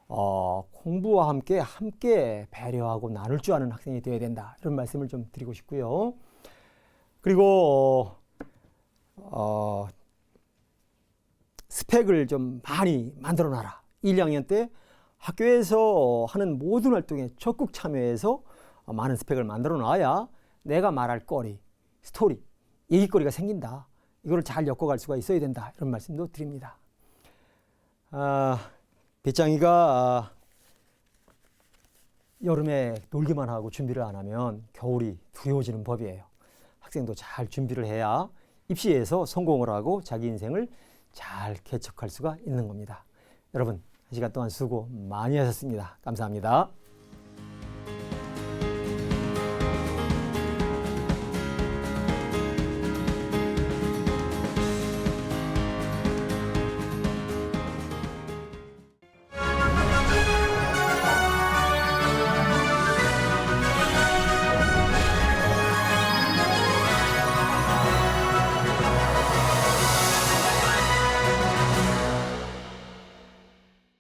공부와 함께 배려하고 나눌 줄 아는 학생이 되어야 된다. 이런 말씀을 좀 드리고 싶고요. 그리고 스펙을 좀 많이 만들어 놔라. 1, 2학년 때 학교에서 하는 모든 활동에 적극 참여해서 많은 스펙을 만들어 놔야 내가 말할 거리, 스토리, 얘기거리가 생긴다. 이거를 잘 엮어갈 수가 있어야 된다. 이런 말씀도 드립니다. 빗장이가 여름에 놀기만 하고 준비를 안 하면 겨울이 두려워지는 법이에요. 학생도 잘 준비를 해야 입시에서 성공을 하고 자기 인생을 잘 개척할 수가 있는 겁니다. 여러분, 한 시간 동안 수고 많이 하셨습니다. 감사합니다.